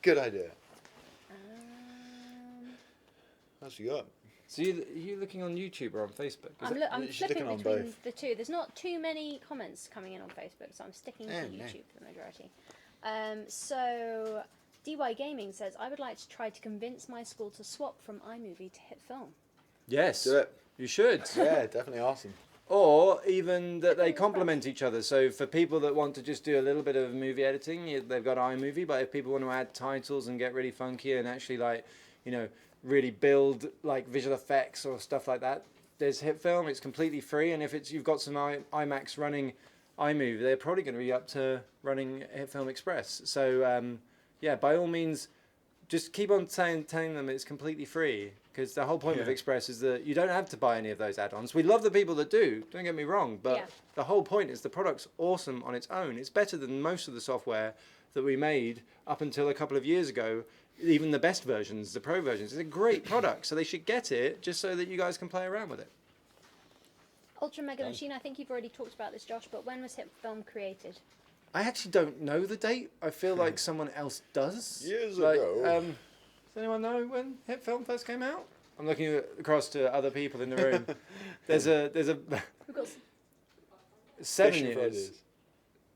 Good idea. What's you got? So you looking on YouTube or on Facebook? I'm she's flipping looking on between both. the two. There's not too many comments coming in on Facebook, so I'm sticking to Oh, no. YouTube for the majority. So DY Gaming says, I would like to try to convince my school to swap from iMovie to HitFilm. Yes, Do it. you should. Yeah, definitely awesome. Or even that they complement each other. So for people that want to just do a little bit of movie editing, they've got iMovie. But if people want to add titles and get really funky and actually really build like visual effects or stuff like that, there's HitFilm. It's completely free. And if you've got some iMacs running iMovie, they're probably going to be up to running HitFilm Express. So yeah, by all means, just keep on telling them it's completely free. Because the whole point of Express is that you don't have to buy any of those add-ons. We love the people that do, don't get me wrong, but the whole point is the product's awesome on its own. It's better than most of the software that we made up until a couple of years ago, even the best versions, the pro versions. It's a great product, so they should get it just so that you guys can play around with it. Ultra Mega Machine, I think you've already talked about this, Josh, but when was HitFilm created? I actually don't know the date. I feel like someone else does. Years Like, ago. Does anyone know when HitFilm first came out? I'm looking across to other people in the room. There's a We've got 7 Fishing years. Fridays.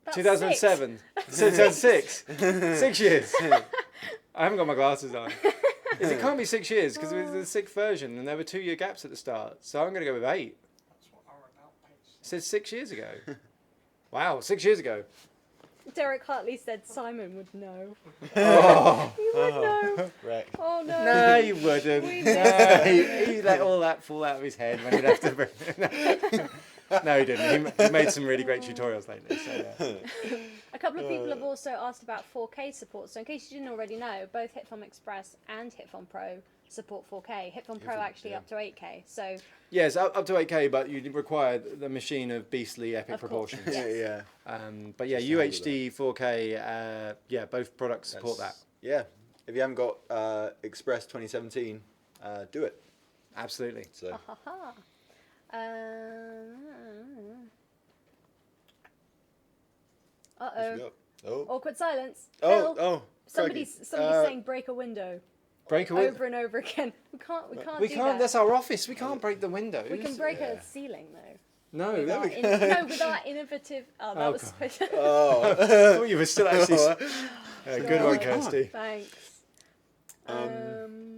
about 2007. So 2006. 6 years. I haven't got my glasses on. It can't be 6 years because it was the 6th version and there were 2-year gaps at the start. So I'm going to go with 8. It says 6 years ago. Wow, 6 years ago. Derek Hartley said Simon would know. Oh, You would know. Right. Oh no. no, you wouldn't. We No, he let all that fall out of his head when he'd have to. No, he didn't. He made some really great tutorials lately. So yeah. A couple of people have also asked about 4K support. So in case you didn't already know, both HitFilm Express and HitFilm Pro support 4K. HitFilm Pro actually up to 8K. So Yes, up to 8K, but you require the machine of beastly epic Of course. proportions. Yeah. But yeah, Just handle UHD 4K. Yeah, both products support that. Yeah. If you haven't got Express 2017, do it. Absolutely. So haha. what Uh-oh. you got? Oh. Awkward silence. Oh. Phil, Oh. somebody's crikey. saying break a window Break a window. over and over again. We can't We do can't. that. That's our office. We can't break the windows. We can break a ceiling though. No. With our we with our innovative. Oh, that Oh, was God. supposed to. Oh. Oh, you were still actually. Good one, God. Kirsty. Thanks.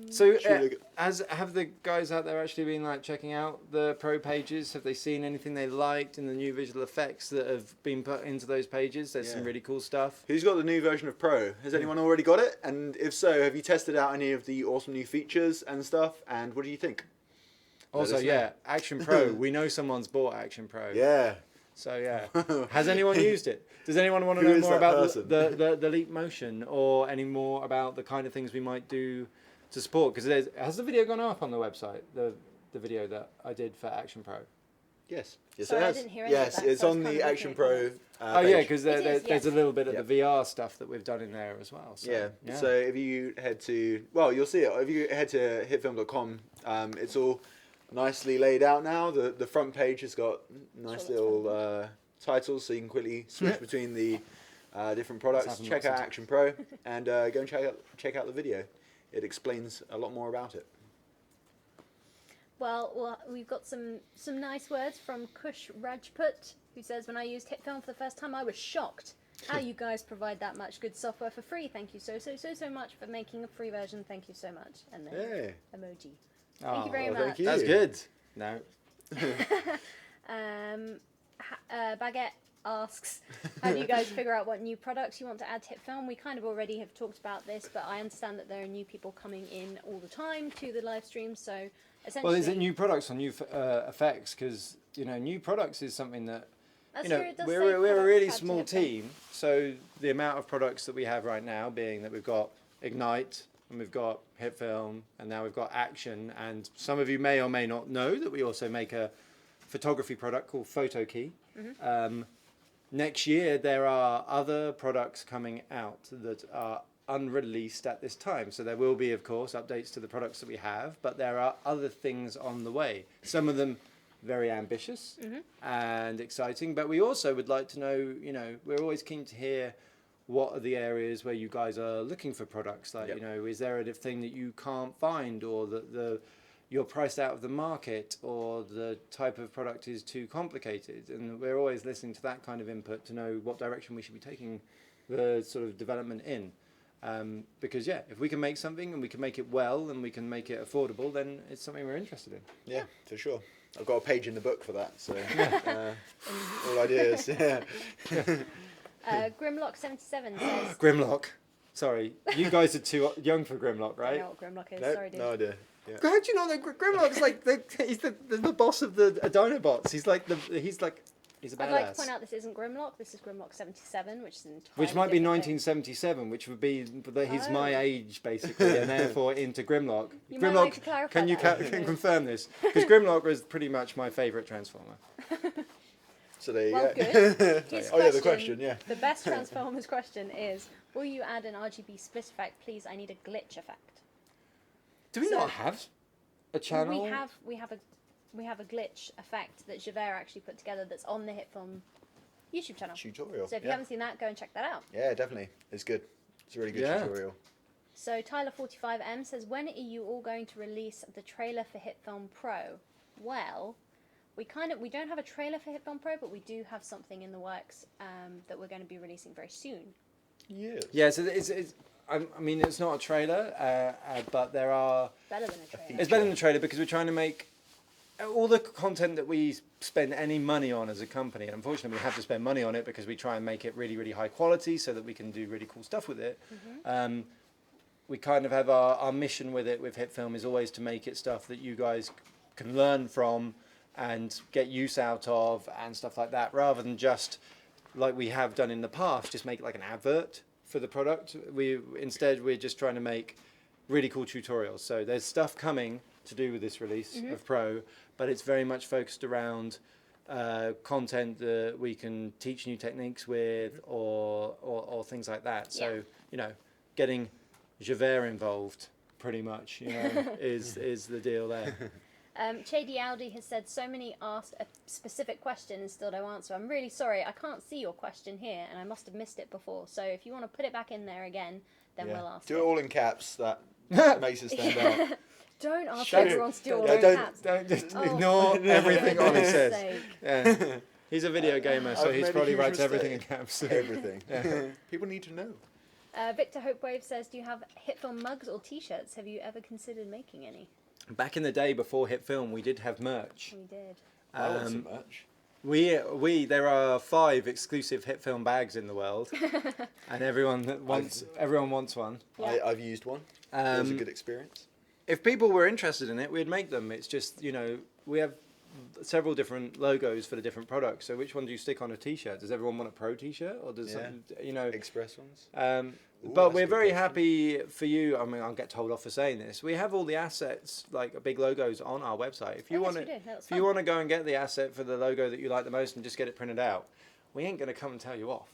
So, Should we look have the guys out there actually been like checking out the pro pages? Have they seen anything they liked in the new visual effects that have been put into those pages? There's some Yeah. really cool stuff. Who's got the new version of Pro? Has anyone already got it? And if so, have you tested out any of the awesome new features and stuff? And what do you think? Also, us know. yeah, Action Pro. We know someone's bought Action Pro. Yeah. So yeah, has anyone used it? Does anyone want to Who know is more that about person? the Leap Motion or any more about the kind of things we might do to support? Because has the video gone up on the website? The video that I did for Action Pro. Yes. Yes, Sorry, it I has. didn't hear any of Yes, that, it's so I was on kind the of Action looking at Pro. comments. Oh yeah, page. because It is, there's yes. a little bit of Yep. the VR stuff that we've done in there as well. So, Yeah. So if you head to, well, you'll see it. If you head to hitfilm.com, it's all nicely laid out now. The front page has got nice Sure, little titles, so you can quickly switch between the different products. Let's have Check them out lots of Action Pro and go and check out the video. It explains a lot more about it. Well, we've got some nice words from Kush Rajput, who says, when I used HitFilm for the first time, I was shocked. How you guys provide that much good software for free. Thank you so much for making a free version. Thank you so much. And then Yeah. emoji. Thank you Oh, very well, much. thank you. That's good. No. Baguette asks, how do you guys figure out what new products you want to add to HitFilm? We kind of already have talked about this, but I understand that there are new people coming in all the time to the live stream, so essentially... Well, is it new products or new effects? Because new products is something that That's true, it does say we're a products really add to small HitFilm. team. So the amount of products that we have right now, being that we've got Ignite, and we've got HitFilm, and now we've got Action. And some of you may or may not know that we also make a photography product called PhotoKey. Next year, there are other products coming out that are unreleased at this time. So there will be, of course, updates to the products that we have, but there are other things on the way. Some of them very ambitious and exciting, but we also would like to know, you know, we're always keen to hear what are the areas where you guys are looking for products. Like, you know, is there a thing that you can't find, or that you're priced out of the market, or the type of product is too complicated? And we're always listening to that kind of input to know what direction we should be taking the sort of development in. Because if we can make something and we can make it well and we can make it affordable, then it's something we're interested in. Yeah, for sure. I've got a page in the book for that, so all ideas. Yeah. Grimlock77 says... Grimlock. Sorry, you guys are too young for Grimlock, I right? know what Grimlock is, Nope, sorry dude. no idea. Yeah. How do you know that Grimlock's like he's the boss of the Dinobots? He's like he's a badass. I'd like to point out this isn't Grimlock, this is Grimlock77, which is an entirely Which might be different thing. 1977, which would be he's Oh. my age basically, and therefore into Grimlock. You Grimlock, might like to clarify can you that. can confirm this? Because Grimlock was pretty much my favourite Transformer. So there you Well, go. good. His Oh yeah, the question. Yeah. The best Transformers question is, will you add an RGB split effect, please? I need a glitch effect. Do we So- not have a channel? We have a glitch effect that Javert actually put together that's on the HitFilm YouTube channel. Tutorial. So if you haven't seen that, go and check that out. Yeah, definitely. It's good. It's a really good tutorial. So Tyler45M says, when are you all going to release the trailer for HitFilm Pro? Well, we don't have a trailer for HitFilm Pro, but we do have something in the works that we're going to be releasing very soon. Yes. Yeah, so I mean, it's not a trailer, but there are... Better than a trailer. It's better than a trailer because we're trying to make all the content that we spend any money on as a company, and unfortunately we have to spend money on it because we try and make it really, really high quality so that we can do really cool stuff with it. We kind of have our mission with it, with HitFilm, is always to make it stuff that you guys can learn from and get use out of and stuff like that, rather than just, like we have done in the past, just make it like an advert for the product. Instead, we're just trying to make really cool tutorials. So there's stuff coming to do with this release of Pro, but it's very much focused around content that we can teach new techniques with, or things like that. So you know, getting Javert involved pretty much, you know, is the deal there. Chady Audi has said, so many asked a specific question and still no answer. I'm really sorry, I can't see your question here, and I must have missed it before. So if you want to put it back in there again, then we'll ask Do it. it all in caps. That makes it stand out. Don't ask Shut everyone to do all Yeah, their don't- caps. Don't just Oh. ignore everything Ollie For says. sake. Yeah. He's a video gamer, so I've he's made a probably huge writes everything in mistake. caps. Everything. People need to know. Victor Hopewave says, do you have HitFilm mugs or t-shirts? Have you ever considered making any? Back in the day before HitFilm, we did have merch. We did. I want some merch. There are 5 exclusive HitFilm bags in the world, and everyone wants one. Yeah. I've used one. It was a good experience. If people were interested in it, we'd make them. It's just, you know, we have several different logos for the different products. So which one do you stick on a t-shirt? Does everyone want a Pro t-shirt, or does some, you know? Express ones. Ooh, But that's we're a good very question. happy for you. I mean, I'll get told off for saying this. We have all the assets, like big logos, on our website. If you Oh, yes, want we to, do. That was if you fun. want to go and get the asset for the logo that you like the most and just get it printed out, we ain't going to come and tell you off.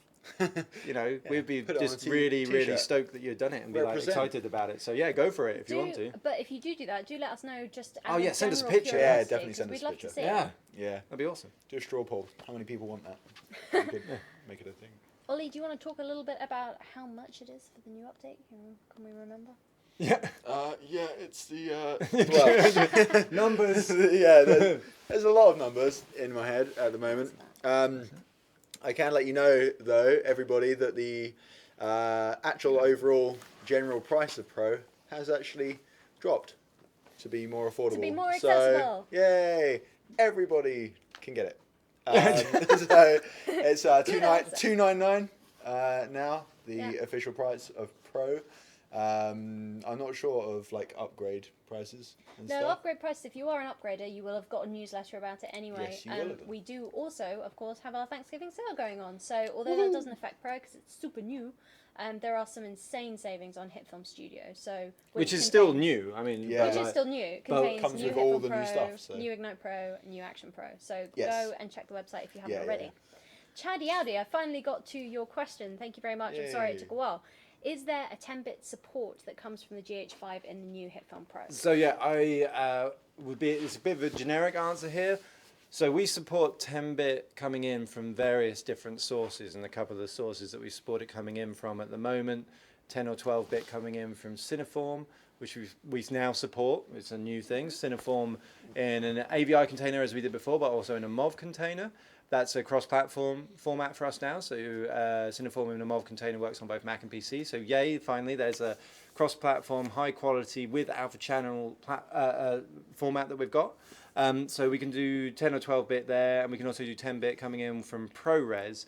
You know, we'd be Put it on just a really, really t-shirt. stoked that you'd done it and be like Represent. excited about it. So yeah, go for it if you want to. But if you do that, do let us know. Just Oh, out yeah, of send us a general picture. Yeah, curiosity, definitely 'cause send us we'd a love picture. to see Yeah, it. Yeah. that'd be awesome. Do a straw poll. How many people want that? We could make it a thing. Ollie, do you want to talk a little bit about how much it is for the new update? Can we remember? Yeah, Yeah, it's the well, numbers. yeah. There's a lot of numbers in my head at the moment. I can let you know, though, everybody, that the actual overall general price of Pro has actually dropped to be more affordable. be more So, accessible. yay! Everybody can get it. So it's answer. $299 now, the Yeah. official price of Pro. I'm not sure of like upgrade prices and No, stuff. upgrade prices. If you are an upgrader, you will have got a newsletter about it anyway. Yes, you will have done. We do also, of course, have our Thanksgiving sale going on. So although that doesn't affect Pro because it's super new, there are some insane savings on HitFilm Studio. So which is still new. I mean, Yeah. which is still new. It contains comes new with HitFilm all the Pro, new stuff, so. new Ignite Pro, new Action Pro. So Yes. go and check the website if you haven't Yeah, already. Chaddy Audi, I finally got to your question. Thank you very much. I'm sorry it Yay. took a while. Is there a 10-bit support that comes from the GH5 in the new HitFilm Pro? So yeah, it's a bit of a generic answer here. So we support 10-bit coming in from various different sources, and a couple of the sources that we support it coming in from at the moment, 10 or 12-bit coming in from Cineform, which we now support. It's a new thing. Cineform in an AVI container as we did before, but also in a MOV container. That's a cross-platform format for us now. So Cineform in a MOV container works on both Mac and PC. So yay, finally, there's a cross-platform, high-quality with alpha channel format that we've got. So we can do 10 or 12-bit there, and we can also do 10-bit coming in from ProRes,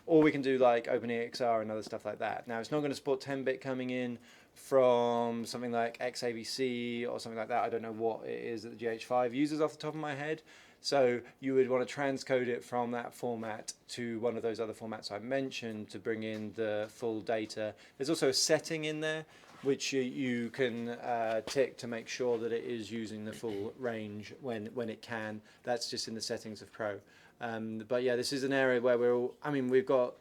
or we can do like OpenEXR and other stuff like that. Now, it's not going to support 10-bit coming in from something like XAVC or something like that. I don't know what it is that the GH5 uses off the top of my head. So you would want to transcode it from that format to one of those other formats I mentioned to bring in the full data. There's also a setting in there which you can tick to make sure that it is using the full range when it can. That's just in the settings of Pro. But yeah, this is an area where we've got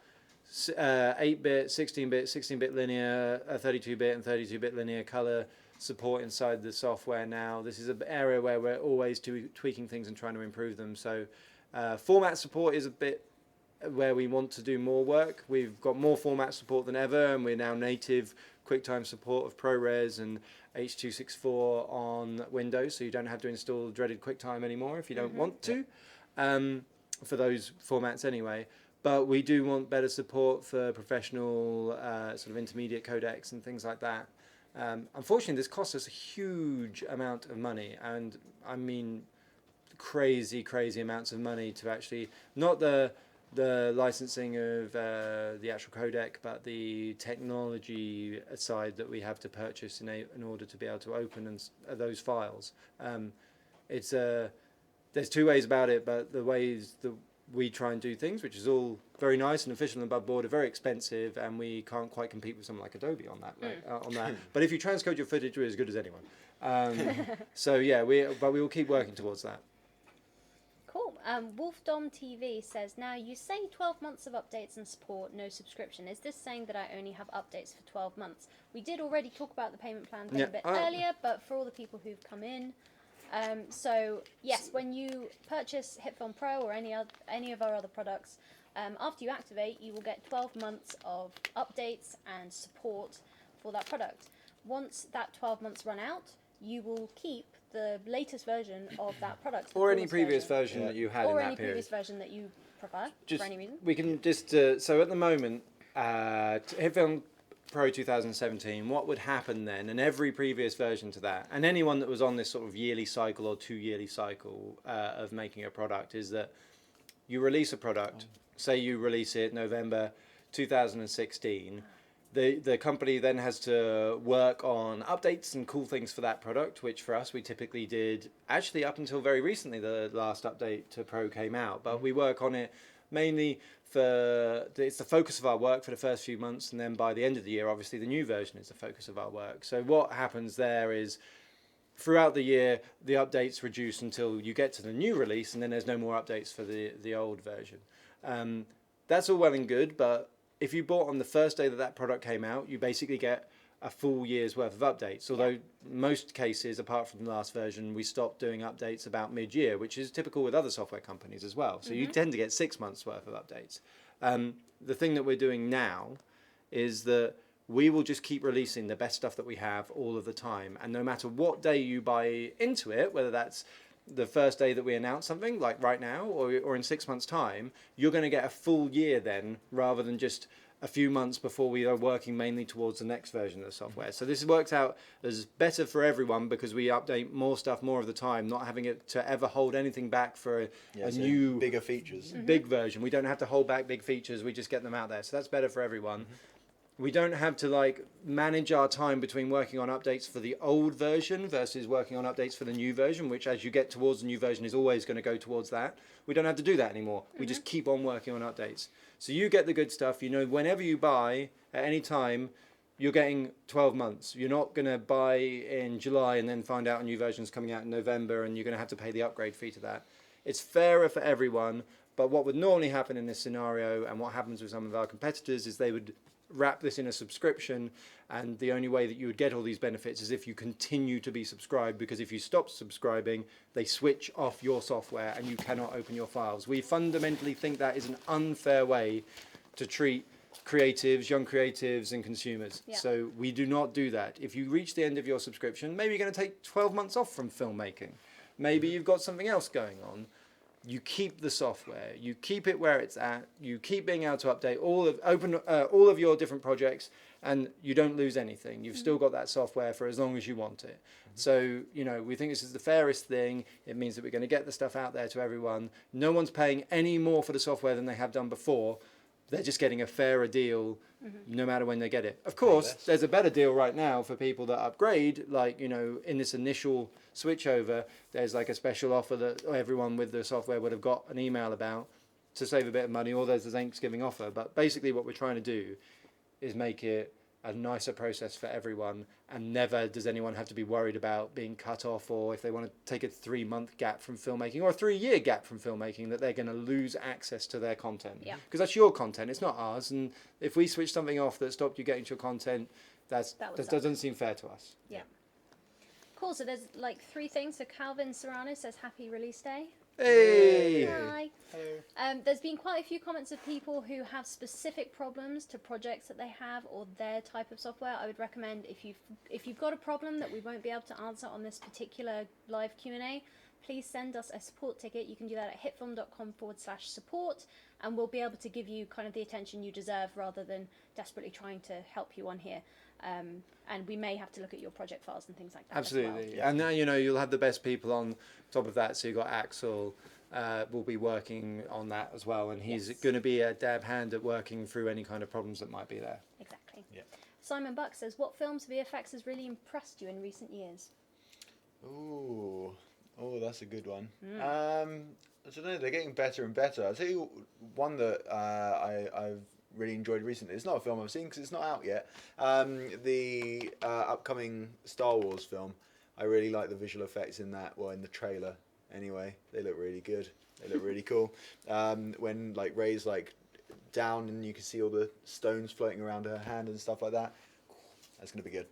8-bit, 16-bit, 16-bit linear, 32-bit and 32-bit linear color support inside the software now. This is an area where we're always tweaking things and trying to improve them. So format support is a bit where we want to do more work. We've got more format support than ever, and we're now native QuickTime support of ProRes and H.264 on Windows, so you don't have to install dreaded QuickTime anymore if you don't want to, for those formats anyway. But we do want better support for professional sort of intermediate codecs and things like that. Unfortunately, this costs us a huge amount of money, and I mean crazy amounts of money to actually, not the licensing of the actual codec, but the technology side that we have to purchase in order to be able to open those files. There's two ways about it, but the ways that we try and do things, which is all very nice and official and above board, are very expensive, and we can't quite compete with someone like Adobe on that. But if you transcode your footage, we're as good as anyone. So yeah, we will keep working towards that. Cool. Wolfdom TV says, now you say 12 months of updates and support, no subscription. Is this saying that I only have updates for 12 months? We did already talk about the payment plan thing a bit earlier, but for all the people who've come in, so yes, when you purchase HitFilm Pro or any of our other products, after you activate, you will get 12 months of updates and support for that product. Once that 12 months run out, you will keep the latest version of that product. Or any previous version that you had in that period. Or any previous version that you prefer, for any reason. We can just, so at the moment, HitFilm Pro 2017, what would happen then, and every previous version to that, and anyone that was on this sort of yearly cycle or 2-yearly cycle of making a product, is that you release a product, say you release it November 2016, the company then has to work on updates and cool things for that product, which for us we typically did actually up until very recently. The last update to Pro came out, but we work on it mainly it's the focus of our work for the first few months, and then by the end of the year, obviously the new version is the focus of our work. So what happens there is throughout the year, the updates reduce until you get to the new release, and then there's no more updates for the old version. That's all well and good, but if you bought on the first day that product came out, you basically get a full year's worth of updates. Although most cases, apart from the last version, we stopped doing updates about mid-year, which is typical with other software companies as well. So you tend to get 6 months worth of updates. The thing that we're doing now is that we will just keep releasing the best stuff that we have all of the time. And no matter what day you buy into it, whether that's the first day that we announce something, like right now, or in 6 months' time, you're going to get a full year then, rather than just a few months before we are working mainly towards the next version of the software. So this works out as better for everyone because we update more stuff more of the time, not having it to ever hold anything back for a new bigger features, big version. We don't have to hold back big features. We just get them out there. So that's better for everyone. We don't have to manage our time between working on updates for the old version versus working on updates for the new version, which as you get towards the new version is always going to go towards that. We don't have to do that anymore. We just keep on working on updates. So you get the good stuff, whenever you buy at any time, you're getting 12 months. You're not going to buy in July and then find out a new version's coming out in November and you're going to have to pay the upgrade fee to that. It's fairer for everyone, but what would normally happen in this scenario and what happens with some of our competitors is they would wrap this in a subscription, and the only way that you would get all these benefits is if you continue to be subscribed, because if you stop subscribing, they switch off your software and you cannot open your files. We fundamentally think that is an unfair way to treat creatives, young creatives and consumers. Yeah. So we do not do that. If you reach the end of your subscription, maybe you're going to take 12 months off from filmmaking. Maybe you've got something else going on. You keep the software, you keep it where it's at, you keep being able to update all of your different projects, and you don't lose anything. You've still got that software for as long as you want it. So, you know, we think this is the fairest thing. It means that we're going to get the stuff out there to everyone. No one's paying any more for the software than they have done before. They're just getting a fairer deal no matter when they get it. Of course, there's a better deal right now for people that upgrade, like, you know, in this initial switchover, there's like a special offer that everyone with the software would have got an email about to save a bit of money, or there's a Thanksgiving offer. But basically what we're trying to do is make it a nicer process for everyone, and never does anyone have to be worried about being cut off, or if they want to take a 3-month gap from filmmaking or a 3-year gap from filmmaking, that they're going to lose access to their content. Yeah. Because that's your content, it's not ours. And if we switch something off that stopped you getting to your content, that doesn't seem fair to us. Yeah. Cool. So there's like 3 things. So Calvin Serrano says happy release day. Hey! Hi. Hello. There's been quite a few comments of people who have specific problems to projects that they have or their type of software. I would recommend, if you've got a problem that we won't be able to answer on this particular live Q&A, please send us a support ticket. You can do that at hitfilm.com/support, and we'll be able to give you kind of the attention you deserve rather than desperately trying to help you on here. And we may have to look at your project files and things like that. Absolutely. As well. Yeah. And now, you know, you'll have the best people on top of that. So you've got Axel, will be working on that as well. And he's Yes. going to be a dab hand at working through any kind of problems that might be there. Exactly. Yeah. Simon Buck says, what films VFX has really impressed you in recent years? Ooh, that's a good one. I don't know. They're getting better and better. I'll tell you one that I've really enjoyed recently. It's not a film I've seen because it's not out yet. The upcoming Star Wars film. I really like the visual effects in that. Well, in the trailer, anyway, they look really good. They look really cool. When like Rey's like down and you can see all the stones floating around her hand and stuff like that. That's gonna be good.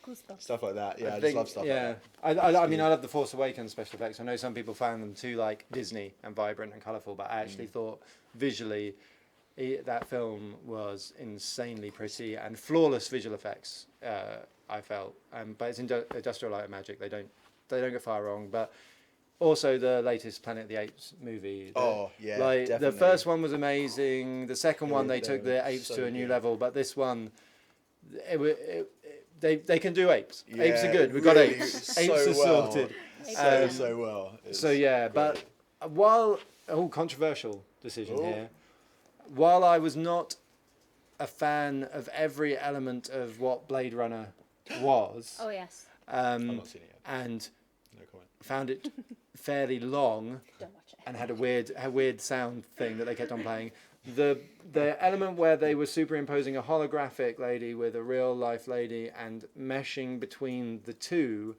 Cool stuff. Stuff like that. Yeah, I just think- love stuff yeah. like that. I mean, I love the Force Awakens special effects. I know some people found them too like Disney and vibrant and colourful, but I actually thought visually that film was insanely pretty and flawless visual effects. I felt, but it's Industrial Light and Magic. They don't get far wrong. But also the latest Planet of the Apes movie. Oh yeah, Like definitely. the first one was amazing. The second one they they took were the apes so to a new good. level, but this one, they can do apes. Apes are Yeah, good. We've got really apes. so Apes are well. sorted. So well. It's So yeah, but great. while controversial decision Oh. here, while I was not a fan of every element of what Blade Runner was, Oh, yes. I've not seen it yet. and No comment. found it fairly long Don't watch it. and had a weird sound thing that they kept on playing. The element where they were superimposing a holographic lady with a real life lady and meshing between the two,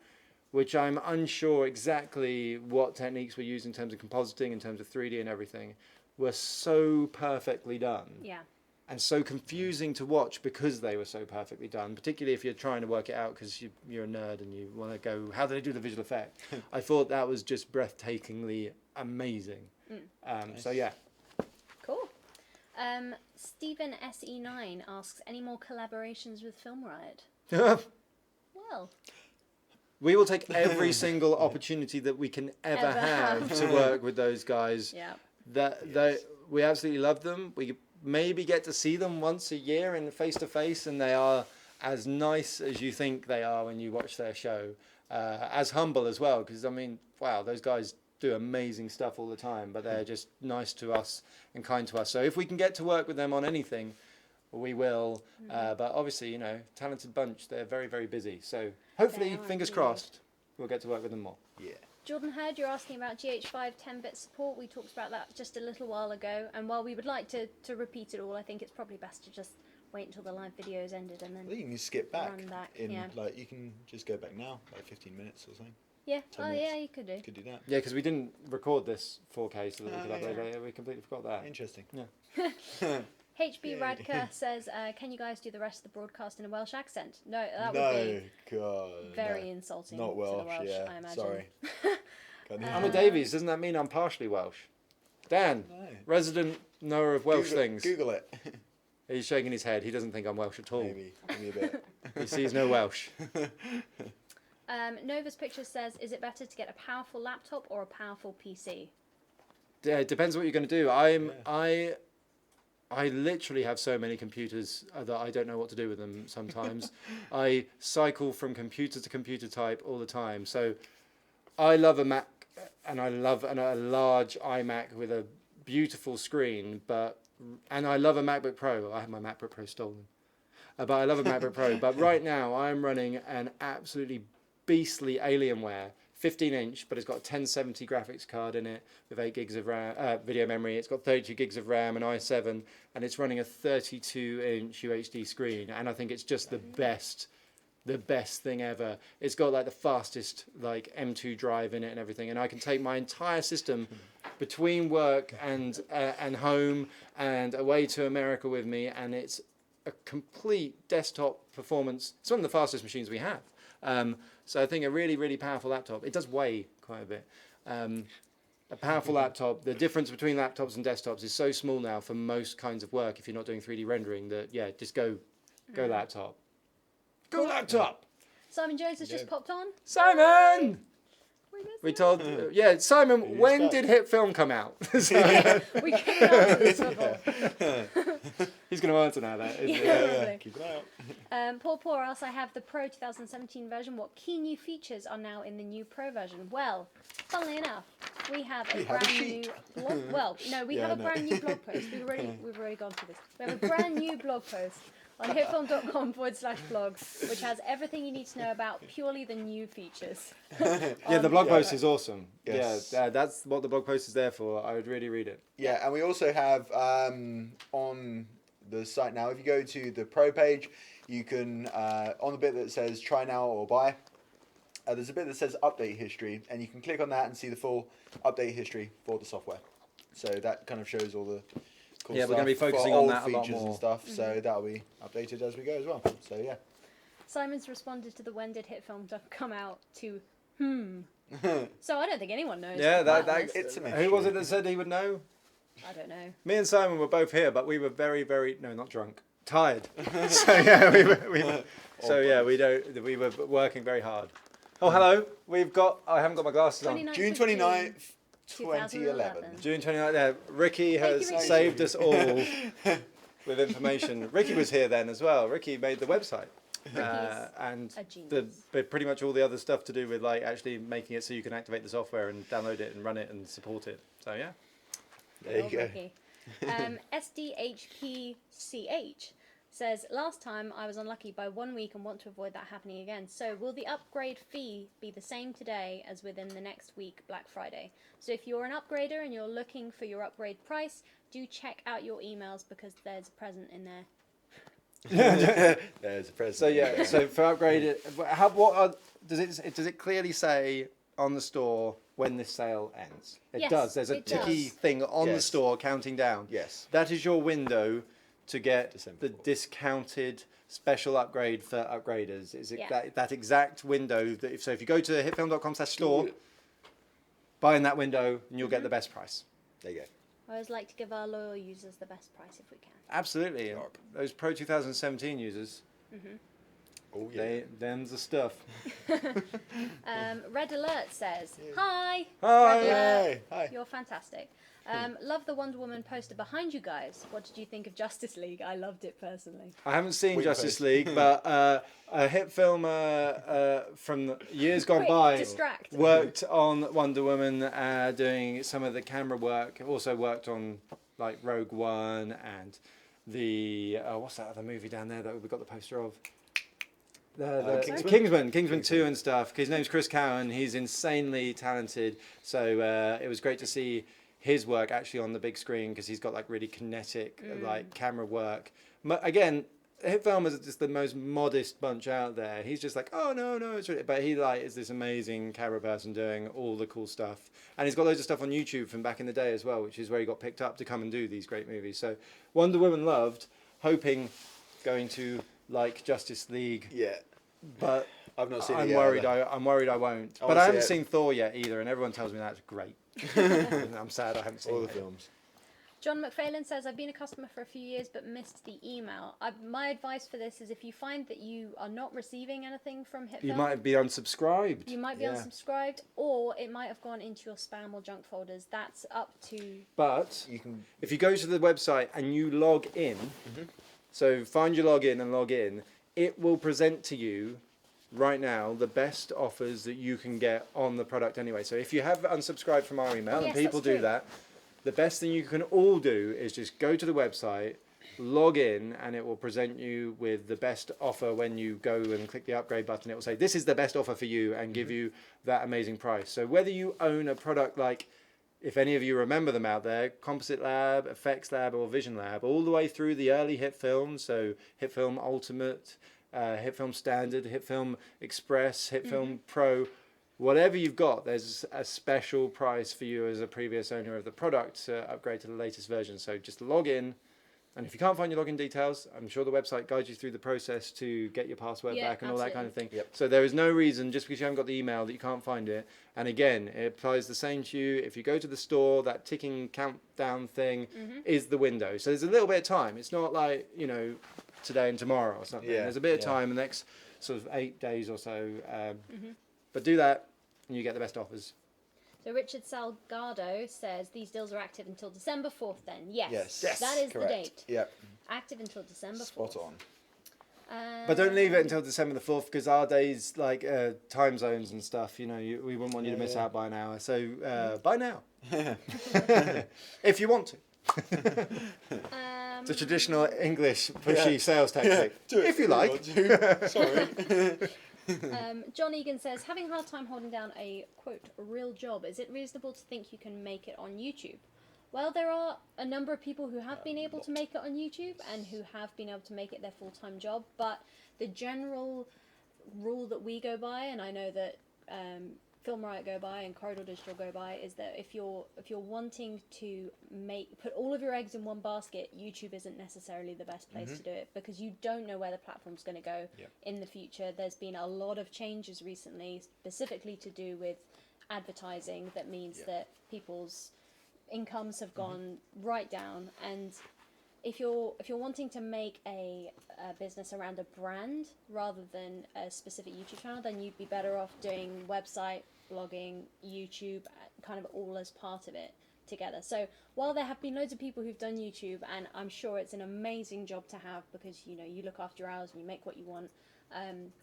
which I'm unsure exactly what techniques were used in terms of compositing, in terms of 3D and everything, were so perfectly done. Yeah. And so confusing to watch because they were so perfectly done, particularly if you're trying to work it out because you're a nerd and you want to go, how do they do the visual effect? I thought that was just breathtakingly amazing. So yeah. Cool. Stephen SE9 asks, any more collaborations with Film Riot? Well, We will take every single opportunity that we can ever Ever have have. to work with those guys. yeah. We absolutely love them. We maybe get to see them once a year in face to face, and they are as nice as you think they are when you watch their show. As humble as well, because I mean, wow, those guys do amazing stuff all the time, but they're just nice to us and kind to us. So if we can get to work with them on anything, we will. But obviously, you know, talented bunch. They're very, very busy. So hopefully, They are fingers indeed. crossed, we'll get to work with them more. Yeah. Jordan Hurd, you're asking about GH5 10-bit support. We talked about that just a little while ago. And while we would like to repeat it all, I think it's probably best to just wait until the live video's ended and I then think you can skip back. run back. In Yeah. like you can just go back now, like 15 minutes or something. Yeah. 10 Oh minutes. yeah, you could do. Could do that. Yeah, because we didn't record this 4K so that we Oh, could upload yeah. it. We completely forgot that. Interesting. HB Yay. Radka says, "Can you guys do the rest of the broadcast in a Welsh accent?" No, that no, would be God, very no. insulting Not to Welsh, the Welsh, yeah. I imagine. Sorry. Can't do I'm that. a Davies. Doesn't that mean I'm partially Welsh? Dan, No. resident knower of Welsh Google, things. Google it. He's shaking his head. He doesn't think I'm Welsh at all. Maybe a bit. He sees no Welsh. Nova's Picture says, "Is it better to get a powerful laptop or a powerful PC?" Yeah, it depends what you're going to do. I literally have so many computers that I don't know what to do with them sometimes. I cycle from computer to computer type all the time. So I love a Mac and I love a large iMac with a beautiful screen, and I love a MacBook Pro. I had my MacBook Pro stolen. But I love a MacBook Pro. But right now I'm running an absolutely beastly Alienware 15-inch, but it's got a 1070 graphics card in it with 8 gigs of RAM, video memory. It's got 32 gigs of RAM and i7, and it's running a 32-inch UHD screen. And I think it's just the best thing ever. It's got like the fastest like M2 drive in it and everything, and I can take my entire system between work and home and away to America with me, and it's a complete desktop performance. It's one of the fastest machines we have. So I think a really, really powerful laptop. It does weigh quite a bit. A powerful laptop, the difference between laptops and desktops is so small now for most kinds of work if you're not doing 3D rendering that, yeah, just go laptop. Go laptop! Simon Jones has just popped on. Simon! We missed We him. told, yeah, Simon, He's when back. did HitFilm come out? We couldn't answer this before. He's going to answer now, that, isn't Yeah. he? Probably. Keep an eye out. Paul Poor asks, "I have the Pro 2017 version. What key new features are now in the new Pro version?" Well, funnily enough, we have a brand new blog. Well, no, we Yeah, have a no. brand new blog post. We've already gone through this. We have a brand new blog post on hitfilm.com/blog, which has everything you need to know about purely the new features. Yeah, the blog post is awesome. Yes. Yeah, that's what the blog post is there for. I would really read it. Yeah, and we also have on the site now, if you go to the Pro page, you can, on the bit that says try now or buy, there's a bit that says update history, and you can click on that and see the full update history for the software. So that kind of shows all the cool Yeah, stuff we're gonna be for focusing on old that a lot features more. and stuff, so that'll be updated as we go as well. So yeah. Simon's responded to the "When did HitFilm come out?" to So I don't think anyone knows. Yeah, to be quite that honest. It's a who was it that said he would know? I don't know. Me and Simon were both here, but we were very, very not drunk, tired. So yeah, we were working very hard. Oh, hello. I haven't got my glasses on. 29th June of 29th, 2011. 2011. June 29th. Yeah, Ricky Thank has you, Ricky. saved us all with information. Ricky was here then as well. Ricky made the website. And a genius. pretty much all the other stuff to do with like actually making it so you can activate the software and download it and run it and support it. So yeah. There you Well, go. Ricky. SDHPCH says, "Last time I was unlucky by 1 week and want to avoid that happening again. So will the upgrade fee be the same today as within the next week, Black Friday? So if you're an upgrader and you're looking for your upgrade price, do check out your emails because there's a present in there." There's a present. So yeah, so for upgraded, does it clearly say on the store when this sale ends? It Yes, does. There's a it ticky does. thing on the Yes. store counting down. Yes. That is your window to get December the 4th. discounted special upgrade for upgraders. Is it Yeah. that exact window that if you go to hitfilm.com/store, buy in that window and you'll get the best price. There you go. I always like to give our loyal users the best price if we can. Absolutely. Sharp. Those Pro 2017 users, Oh yeah. them's the stuff. Red Alert says, "Hi, Hi. Red Alert. Hey, hi. You're fantastic. Love the Wonder Woman poster behind you guys. What did you think of Justice League? I loved it personally." I haven't seen Wait Justice first. League, but a hit film from years gone Quick, by distract. worked on Wonder Woman, doing some of the camera work. Also worked on like Rogue One and the what's that other movie down there that we got the poster of? Kingsman? Kingsman 2 and stuff. His name's Chris Cowan. He's insanely talented. So it was great to see his work actually on the big screen because he's got like really kinetic like camera work. Again, HitFilm is just the most modest bunch out there. He's just like, oh no, it's really, but he like is this amazing camera person doing all the cool stuff, and he's got loads of stuff on YouTube from back in the day as well, which is where he got picked up to come and do these great movies. So Wonder Woman loved, hoping going to like Justice League. Yeah. But I've not seen I'm it yet. worried. either. I'm worried I won't. I But wanna I see haven't it. seen Thor yet either, and everyone tells me that's great. And I'm sad I haven't seen All the it. films. John McPhailin says, I've been a customer for a few years but missed the email. My advice for this is if you find that you are not receiving anything from HitFilm, You might be unsubscribed. you might be Yeah. unsubscribed, or it might have gone into your spam or junk folders. That's up to... But You can. if you go to the website and you log in, so find your login and log in, it will present to you right now the best offers that you can get on the product anyway. So if you have unsubscribed from our email, and Yes, people that's do true. that, the best thing you can all do is just go to the website, log in, and it will present you with the best offer. When you go and click the upgrade button, it will say this is the best offer for you and give you that amazing price. So whether you own a product like, if any of you remember them out there, Composite Lab, Effects Lab, or Vision Lab, all the way through the early HitFilm, so HitFilm Ultimate, HitFilm Standard, HitFilm Express, HitFilm Pro, whatever you've got, there's a special price for you as a previous owner of the product to upgrade to the latest version. So just log in, and if you can't find your login details, I'm sure the website guides you through the process to get your password Yeah, back and all that kind of thing. Yep. So there is no reason, just because you haven't got the email, that you can't find it. And again, it applies the same to you. If you go to the store, that ticking countdown thing is the window. So there's a little bit of time. It's not like, today and tomorrow or something. Yeah, There's a bit of yeah. time, the next sort of 8 days or so. But do that, and you get the best offers. So Richard Salgado says, these deals are active until December 4th then. Yes, Yes. that is Correct. the date. Yep. Active until December 4th. Spot on. But don't leave it until December the 4th, because our days, like time zones and stuff, we wouldn't want you to miss out by an hour. So buy now. If you want to. It's a traditional English pushy sales tactic. Do it if you like. Sorry. John Egan says, having a hard time holding down a, quote, real job, is it reasonable to think you can make it on YouTube? Well, there are a number of people who have been able to make it on YouTube and who have been able to make it their full-time job, but the general rule that we go by, and I know that Film Riot go by and Corridor Digital go by, is that if you're wanting to put all of your eggs in one basket, YouTube isn't necessarily the best place to do it, because you don't know where the platform's going to go in the future. There's been a lot of changes recently, specifically to do with advertising, that means that people's incomes have gone right down. And if you're wanting to make a business around a brand rather than a specific YouTube channel, then you'd be better off doing website, blogging, YouTube, kind of all as part of it together. So while there have been loads of people who've done YouTube, and I'm sure it's an amazing job to have, because you look after your hours and you make what you want,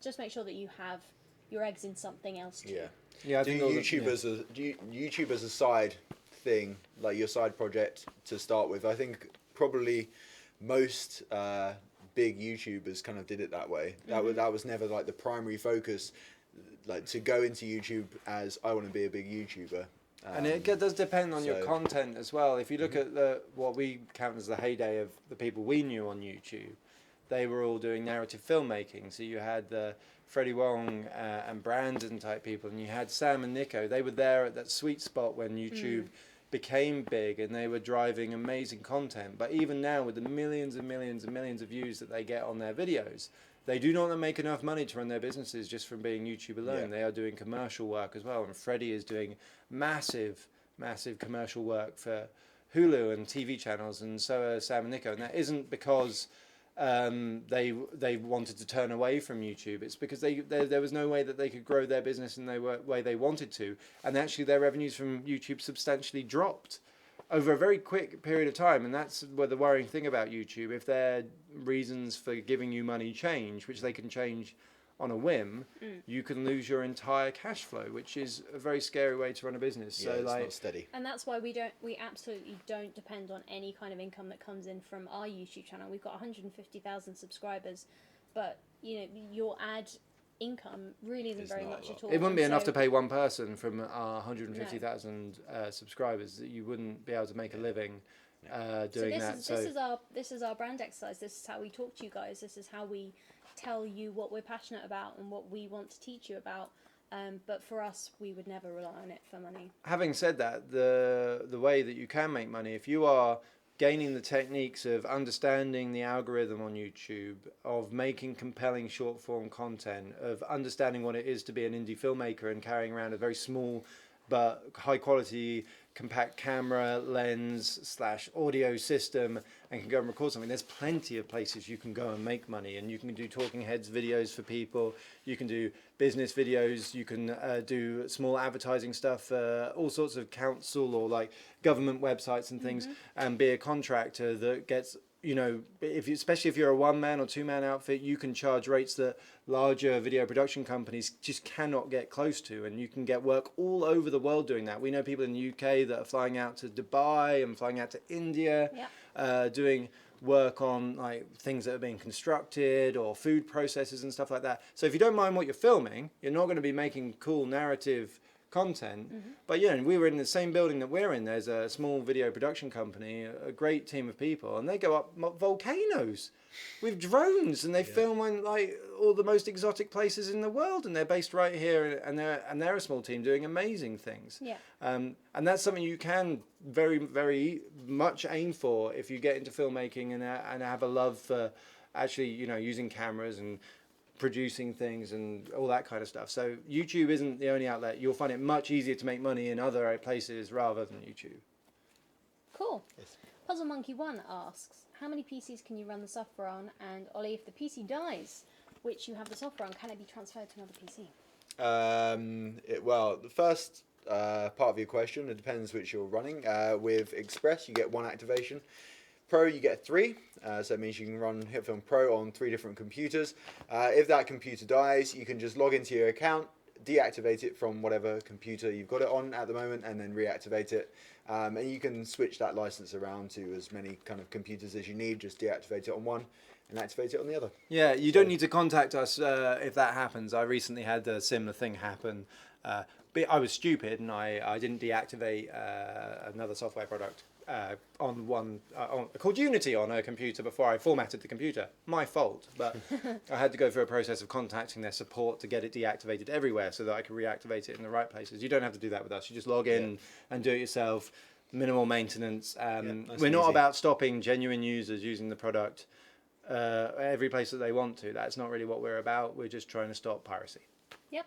just make sure that you have your eggs in something else too. Yeah, I Do think all the- YouTube as a side thing, like your side project to start with? I think probably most big YouTubers kind of did it that way. That was never like the primary focus, like to go into YouTube as I want to be a big YouTuber. And it does depend on your so- content as well. If you look at what we count as the heyday of the people we knew on YouTube, they were all doing narrative filmmaking. So you had the Freddie Wong and Brandon type people, and you had Sam and Nico. They were there at that sweet spot when YouTube became big, and they were driving amazing content. But even now, with the millions and millions and millions of views that they get on their videos, they do not make enough money to run their businesses just from being YouTube alone. Yeah. They are doing commercial work as well, and Freddie is doing massive commercial work for Hulu and TV channels, and so are Sam and Nico. And that isn't because they wanted to turn away from YouTube. It's because there was no way that they could grow their business in the way they wanted to, and actually their revenues from YouTube substantially dropped over a very quick period of time. And that's where the worrying thing about YouTube. If their reasons for giving you money change, which they can change on a whim, you can lose your entire cash flow, which is a very scary way to run a business. Yeah, So it's like, not steady. And that's why we absolutely don't depend on any kind of income that comes in from our YouTube channel. We've got 150,000 subscribers, but your ad income really isn't It's very not a much lot. at all. it wouldn't be And enough so- to pay one person from our 150,000 subscribers. That you wouldn't be able to make a living doing that. This is our brand exercise. This is how we talk to you guys. This is how we tell you what we're passionate about and what we want to teach you about. But for us, we would never rely on it for money. Having said that, the way that you can make money, if you are gaining the techniques of understanding the algorithm on YouTube, of making compelling short form content, of understanding what it is to be an indie filmmaker and carrying around a very small but high quality compact camera, lens / audio system, and can go and record something, there's plenty of places you can go and make money. And you can do talking heads videos for people, you can do business videos, you can do small advertising stuff, all sorts of council or like government websites and things, and be a contractor that gets, you know, especially if you're a one-man or two-man outfit, you can charge rates that larger video production companies just cannot get close to, and you can get work all over the world doing that. We know people in the UK that are flying out to Dubai and flying out to India, doing work on like things that are being constructed or food processes and stuff like that. So if you don't mind what you're filming, you're not going to be making cool narrative content, but yeah, we were in the same building that we're in. There's a small video production company, a great team of people, and they go up volcanoes with drones, and they film in like all the most exotic places in the world, and they're based right here, and they're a small team doing amazing things. And that's something you can very, very much aim for if you get into filmmaking and have a love for actually, you know, using cameras and producing things and all that kind of stuff. So YouTube isn't the only outlet. You'll find it much easier to make money in other places rather than YouTube. Cool. Puzzle Monkey 1 asks, how many PCs can you run the software on? And Ollie, if the PC dies, which you have the software on, can it be transferred to another PC? Well, the first part of your question, it depends which you're running. With Express, you get 1 activation. Pro, you get 3, so it means you can run HitFilm Pro on 3 different computers. If that computer dies, you can just log into your account, deactivate it from whatever computer you've got it on at the moment, and then reactivate it. And you can switch that license around to as many kind of computers as you need. Just deactivate it on one and activate it on the other. Yeah, you don't need to contact us if that happens. I recently had a similar thing happen. But I was stupid and I didn't deactivate another software product on one called Unity on a computer before I formatted the computer. My fault, but I had to go through a process of contacting their support to get it deactivated everywhere so that I could reactivate it in the right places. You don't have to do that with us. You just log in and do it yourself. Minimal maintenance. Nice we're not easy. about stopping genuine users using the product every place that they want to. That's not really what we're about. We're just trying to stop piracy. Yep.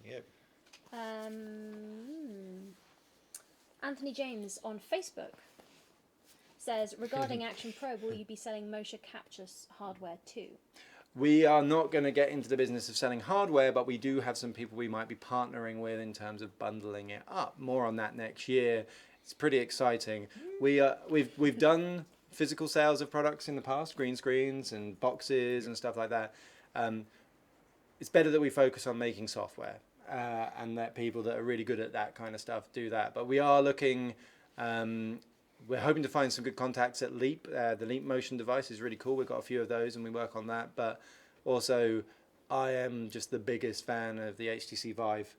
Yep. Anthony James on Facebook says, regarding Action Pro, will you be selling motion capture hardware too? We are not going to get into the business of selling hardware, but we do have some people we might be partnering with in terms of bundling it up. More on that next year. It's pretty exciting. We've done physical sales of products in the past, green screens and boxes and stuff like that. It's better that we focus on making software and let people that are really good at that kind of stuff do that. But we are looking. We're hoping to find some good contacts at Leap. The Leap motion device is really cool. We've got a few of those and we work on that. But also, I am just the biggest fan of the HTC Vive.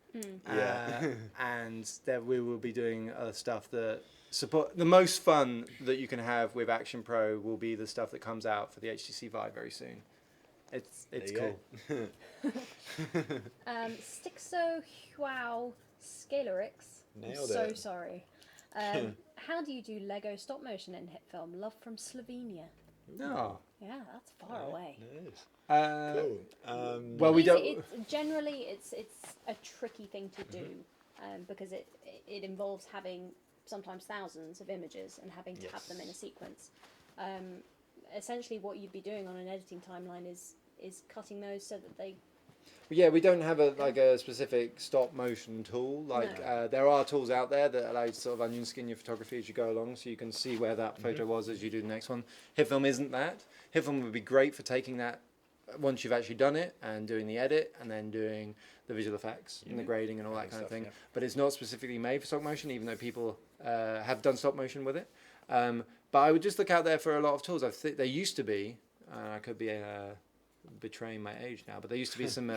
And that we will be doing stuff that support. The most fun that you can have with Action Pro will be the stuff that comes out for the HTC Vive very soon. It's cool. Stixo Huao Scalarix. Nailed So it. sorry. How do you do Lego stop motion in HitFilm? Love from Slovenia. No. Yeah, that's far away. It is. Well, Cool. we don't. It's a tricky thing to do because it involves having sometimes thousands of images and having to have them in a sequence. Essentially, what you'd be doing on an editing timeline is cutting those so that they. Yeah, we don't have a specific stop motion tool. There are tools out there that allow you to sort of onion skin your photography as you go along, so you can see where that photo was as you do the next one. HitFilm isn't that. HitFilm would be great for taking that once you've actually done it and doing the edit and then doing the visual effects and the grading and all that kind of thing. But it's not specifically made for stop motion, even though people have done stop motion with it. But I would just look out there for a lot of tools. I think there used to be. I could be betraying my age now, but there used to be some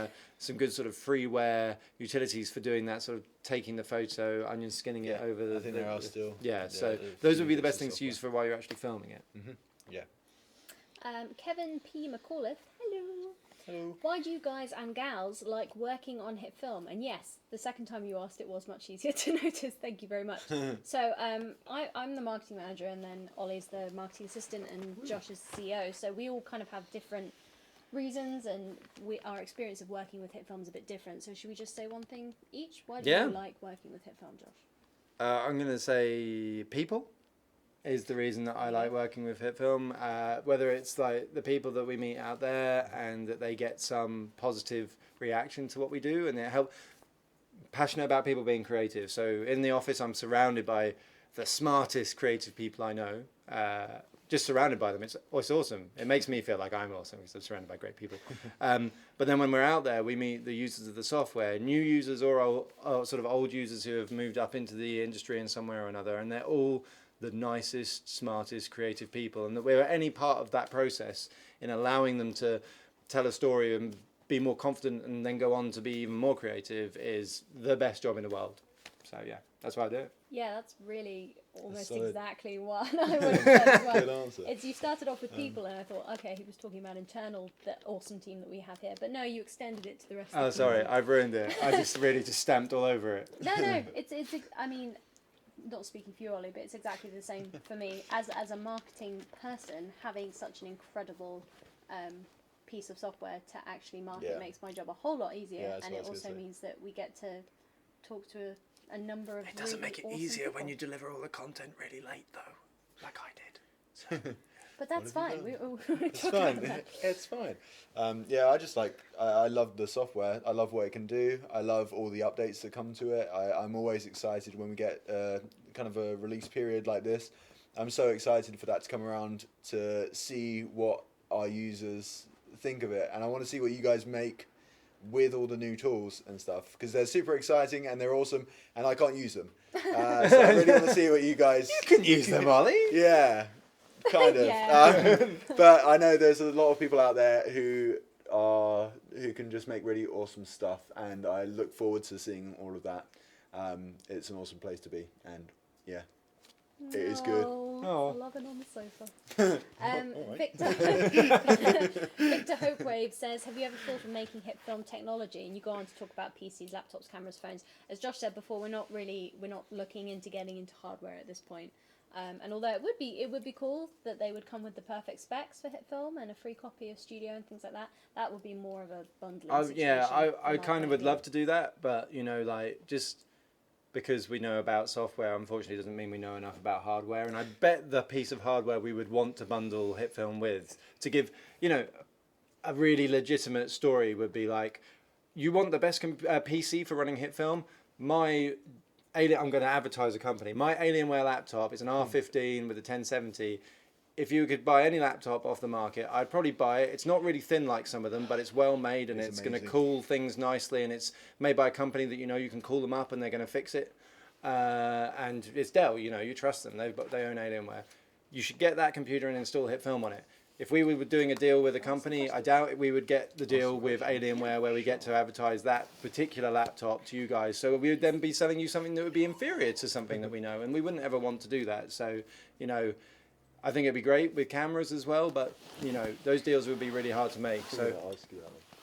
good sort of freeware utilities for doing that, sort of taking the photo, onion skinning it over the. I think there are still. Yeah, so those would be the best things to use for while you're actually filming it. Yeah. Kevin P. McAuliffe, hello. Hello. Why do you guys and gals like working on HitFilm? And yes, the second time you asked, it was much easier to notice. Thank you very much. So I'm the marketing manager, and then Ollie's the marketing assistant, and Josh is the CEO. So we all kind of have different reasons, and our experience of working with HitFilm is a bit different. So should we just say one thing each? Why do you like working with HitFilm, Josh? I'm going to say people is the reason that I like working with HitFilm. Whether it's like the people that we meet out there and that they get some positive reaction to what we do, and it passionate about people being creative. So in the office, I'm surrounded by the smartest creative people I know. Just surrounded by them, it's awesome. It makes me feel like I'm awesome because I'm surrounded by great people. But then when we're out there, we meet the users of the software, new users or sort of old users who have moved up into the industry in some way or another, and they're all the nicest, smartest, creative people, and that we're any part of that process in allowing them to tell a story and be more confident and then go on to be even more creative is the best job in the world. So yeah, that's why I do it. Yeah, that's really almost solid. exactly what I would have said as well. Good answer. It's you started off with people, and I thought, okay, he was talking about the awesome team that we have here, but no, you extended it to the rest of the team. Sorry, I've ruined it. I just really just stamped all over it. No, it's I mean, not speaking for you, Ollie, but it's exactly the same for me. As a marketing person, having such an incredible piece of software to actually market makes my job a whole lot easier, and it also means that we get to talk to a number of. It doesn't really make it awesome easier people. when you deliver all the content really late, though, like I did. But that's fine. It's fine. It's fine. I just I love the software. I love what it can do. I love all the updates that come to it. I'm always excited when we get kind of a release period like this. I'm so excited for that to come around to see what our users think of it. And I want to see what you guys make with all the new tools and stuff, because they're super exciting and they're awesome, and I can't use them. So I really want to see what you guys... You can use them, Ollie. Yeah. Kind of. Yeah. But I know there's a lot of people out there who can just make really awesome stuff, and I look forward to seeing all of that. It's an awesome place to be, and yeah, it is good. Oh. Loving on the sofa. Victor Hopewave says, have you ever thought of making HitFilm technology? And you go on to talk about PCs, laptops, cameras, phones. As Josh said before, we're not looking into getting into hardware at this point. And although it would be cool that they would come with the perfect specs for HitFilm and a free copy of Studio and things like that, that would be more of a bundling situation. I kind of would love to do that, but just because we know about software, unfortunately, doesn't mean we know enough about hardware. And I bet the piece of hardware we would want to bundle HitFilm with to give, a really legitimate story would be like, you want the best PC for running HitFilm? I'm going to advertise a company. My Alienware laptop is an R15 with a 1070. If you could buy any laptop off the market, I'd probably buy it. It's not really thin like some of them, but it's well made, and it's going to cool things nicely, and it's made by a company that you can call them up and they're going to fix it. And it's Dell, you trust them. They own Alienware. You should get that computer and install HitFilm on it. If we were doing a deal with a company, I doubt we would get the deal with Alienware where we get to advertise that particular laptop to you guys. So we would then be selling you something that would be inferior to something that we know, and we wouldn't ever want to do that. So, I think it'd be great with cameras as well, but, those deals would be really hard to make. So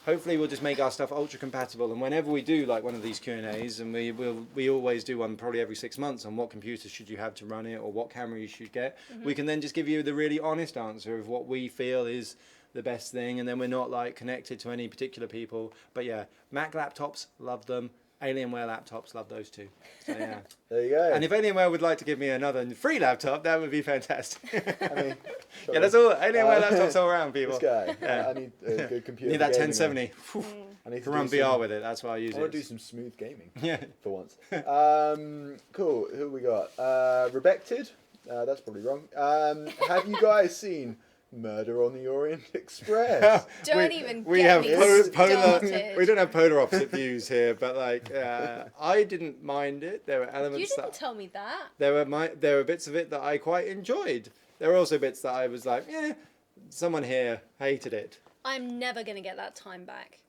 hopefully we'll just make our stuff ultra compatible, and whenever we do like one of these Q&As, and we always do one probably every 6 months on what computer should you have to run it or what camera you should get, we can then just give you the really honest answer of what we feel is the best thing, and then we're not like connected to any particular people. But yeah, Mac laptops, love them. Alienware laptops, love those too. So yeah. There you go. And if Alienware would like to give me another free laptop, that would be fantastic. I mean, yeah, that's all. Alienware laptops all around, people. This guy. Yeah. I need a good computer. Need that for gaming 1070. I need To run VR with it, that's why I use it. I want to do some smooth gaming. Yeah. For once. Cool. Who we got? Rebected. That's probably wrong. Have you guys seen Murder on the Orient Express? Don't even We get have me polar. started. We don't have polar opposite views here, but I didn't mind it. There were elements You didn't that tell me that. there were bits of it that I quite enjoyed. There were also bits that I was like, someone here hated it. I'm never going to get that time back,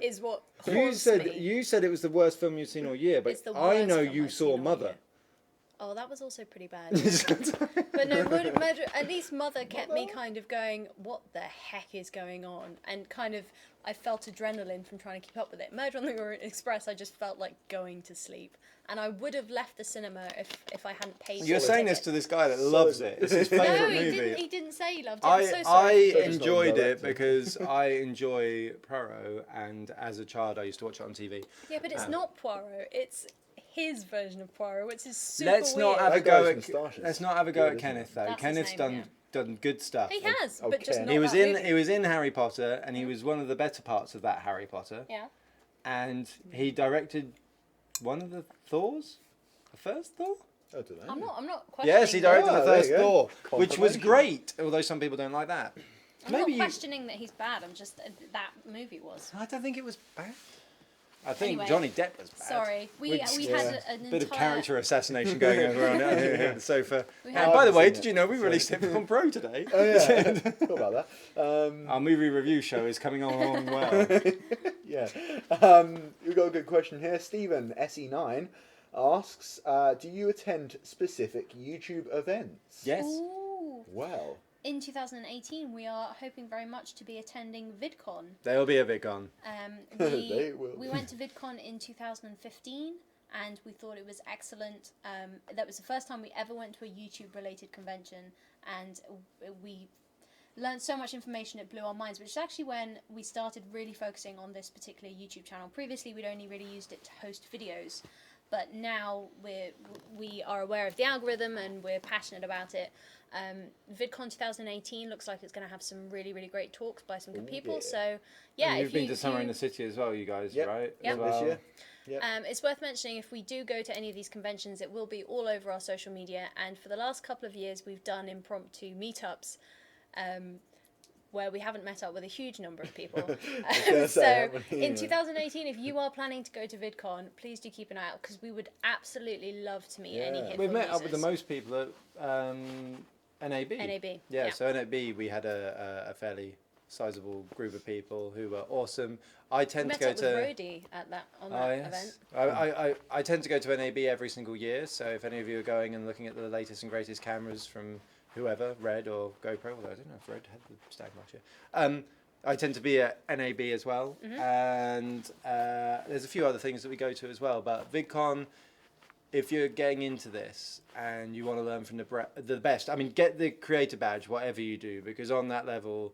is what You haunts said me. it was the worst film you've seen all year, but It's the I worst know film you I've saw seen all Mother. year. Oh, that was also pretty bad. But no, at least Mother kept me kind of going, what the heck is going on? And kind of, I felt adrenaline from trying to keep up with it. Murder on the Orient Express, I just felt like going to sleep. And I would have left the cinema if I hadn't paid You're for the saying this ticket. to this guy that loves it. It's his No, favourite he movie. didn't say he loved it. I'm so sorry. I So just not enjoyed it directed. because I enjoy Poirot, and as a child I used to watch it on TV. Yeah, but it's not Poirot. It's his version of Poirot, which is super Let's weird. not have a That go guy's at moustaches. let's not have a go Good, at isn't it? Kenneth though. That's his Kenneth's name, done good stuff. He has, Oh, but just Ken. not He was that in movie. he was in Harry Potter, and he was one of the better parts of that Harry Potter. Yeah. And he directed one of the Thors, the first Thor. I don't know. I'm not questioning. Yes, he directed Ah, the there first you go. Thor, which was Confirmation. great. Although some people don't like that. I'm Maybe not you- questioning that he's bad. I'm just that movie was. I don't think it was bad. I think Anyway, Johnny Depp was bad. Sorry, we Which- had Yeah. an Bit of entire character assassination going over on the sofa. We And had- by the I've way, seen did it. you know we released HitFilm Pro today? Oh yeah, thought about that. Our movie review show is coming along well. Yeah. We've got a good question here. Stephen, SE9, asks, do you attend specific YouTube events? Yes. Ooh. Well, In 2018, we are hoping very much to be attending VidCon. There'll be a VidCon. They will. We went to VidCon in 2015, and we thought it was excellent. That was the first time we ever went to a YouTube-related convention, and we learned so much information it blew our minds, which is actually when we started really focusing on this particular YouTube channel. Previously, we'd only really used it to host videos, but now we are aware of the algorithm and we're passionate about it. VidCon 2018 looks like it's going to have some really, really great talks by some good people. yeah. So, yeah, And you've if been you, to Summer if in you- the City as well, you guys, Yep. right? Yep. As this well. year. Yep. It's worth mentioning if we do go to any of these conventions, it will be all over our social media. And for the last couple of years, we've done impromptu meetups where we haven't met up with a huge number of people. gonna say, So how many, in 2018, if you are planning to go to VidCon, please do keep an eye out because we would absolutely love to meet any Yeah. HitFilm We've met up with the users. most people at NAB. NAB. Yeah, so NAB we had a fairly sizable group of people who were awesome. I We tend to met go up to. with Rhodey at that on that Oh, event. yes. I tend to go to NAB every single year, so if any of you are going and looking at the latest and greatest cameras from whoever, Red or GoPro, although I don't know if Red had the stag last year, I tend to be at NAB as well, and there's a few other things that we go to as well, but VidCon, if you're getting into this and you want to learn from the best, I mean, get the creator badge, whatever you do, because on that level,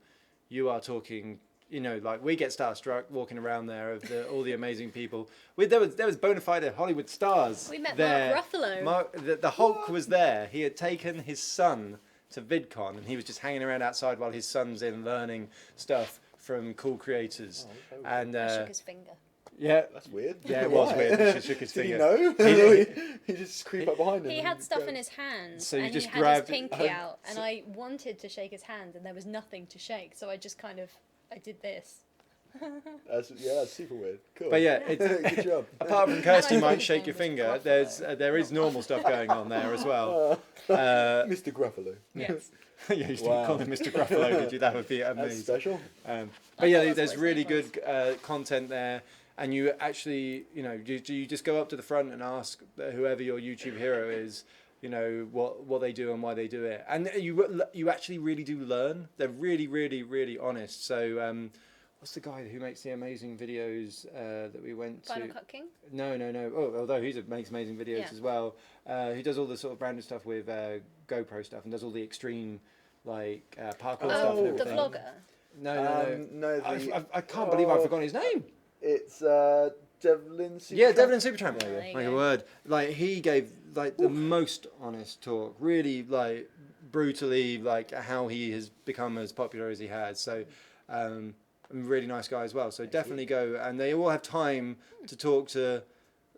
you are talking. You know, like we get starstruck walking around there of all the amazing people. There was bona fide Hollywood stars. We met there. Mark Ruffalo. The Hulk was there. He had taken his son to VidCon, and he was just hanging around outside while his son's in learning stuff from cool creators. Oh, And I shook his finger. yeah, That's weird. Yeah, it was Why? weird. He just shook his Did finger. he know? He- he just creep up behind him. He and had stuff go. in his hands, So you and just he had grabbed- his pinky Oh, out, and I wanted to shake his hand, and there was nothing to shake, so I just kind of, I did this. That's super weird. Cool. But yeah, it's, good job. apart from Kirsty And I might thought shake your his name was finger, Gruffalo. there is normal stuff going on there as well. Mr. Gruffalo. Yes. Yeah, you used to Wow. call him Mr. Gruffalo, did you? That would be That's amazing. special. But yeah, thought that's there's what his really name was. good content there, and you actually, you know, you just go up to the front and ask whoever your YouTube hero is, you know, what they do and why they do it, and you actually really do learn. They're really, really, really honest. So, what's the guy who makes the amazing videos that we went to? Final Cut King? No. Oh, although he makes amazing videos Yeah. as well. Who does all the sort of branded stuff with GoPro stuff and does all the extreme like parkour stuff and Oh, the everything. vlogger. No. No, I can't believe I've forgotten his name. It's Devlin. Yeah, Devlin Supertramp. There you Like a go. word. Like he gave like the most honest talk. Really like brutally like how he has become as popular as he has. So. A really nice guy as well. So definitely go, and they all have time to talk to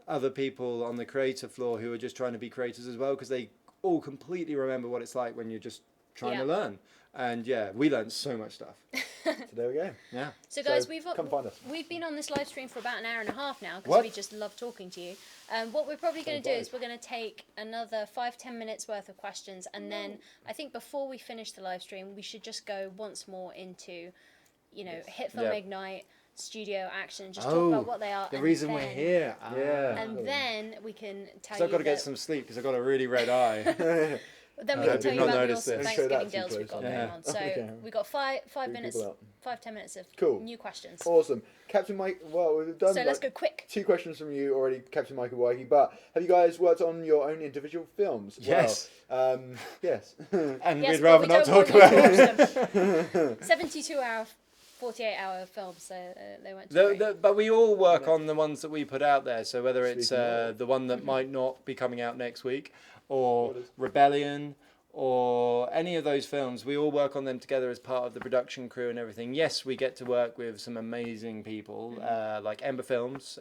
other people on the creator floor who are just trying to be creators as well, because they all completely remember what it's like when you're just trying to Yeah. learn. And yeah, we learned so much stuff. So there we go. Yeah. So guys, So, come find us. we've been on this live stream for about an hour and a half now because What? we just love talking to you. What we're probably going to do is we're going to take another 5-10 minutes worth of questions, and then I think before we finish the live stream, we should just go once more into you know, Yes. HitFilm Yeah. Ignite, Studio Action, just talk about what they are. The and reason then, we're here. Yeah. And then we can tell Because you I've got to get that- some sleep because I've got a really red eye. Then we I can tell did you not about the notice awesome this. Don't show that Thanksgiving too deals we've got close. going Yeah. on. So Okay. we've got five Three minutes, people out. 5-10 minutes of Cool. new questions. Awesome. Captain Mike, well, we've done So let's go quick. 2 questions from you already, Captain Michael Wahi, but have you guys worked on your own individual films? Yes. Well, yes. And Yes, we'd but rather we not don't talk want you about to it. watch them. 72-hour, 48-hour films, so they weren't too great. But we all work on the ones that we put out there. So whether it's Speaking of. the one that might not be coming out next week, or What is- Rebellion, or any of those films, we all work on them together as part of the production crew and everything. Yes, we get to work with some amazing people, like Ember Films.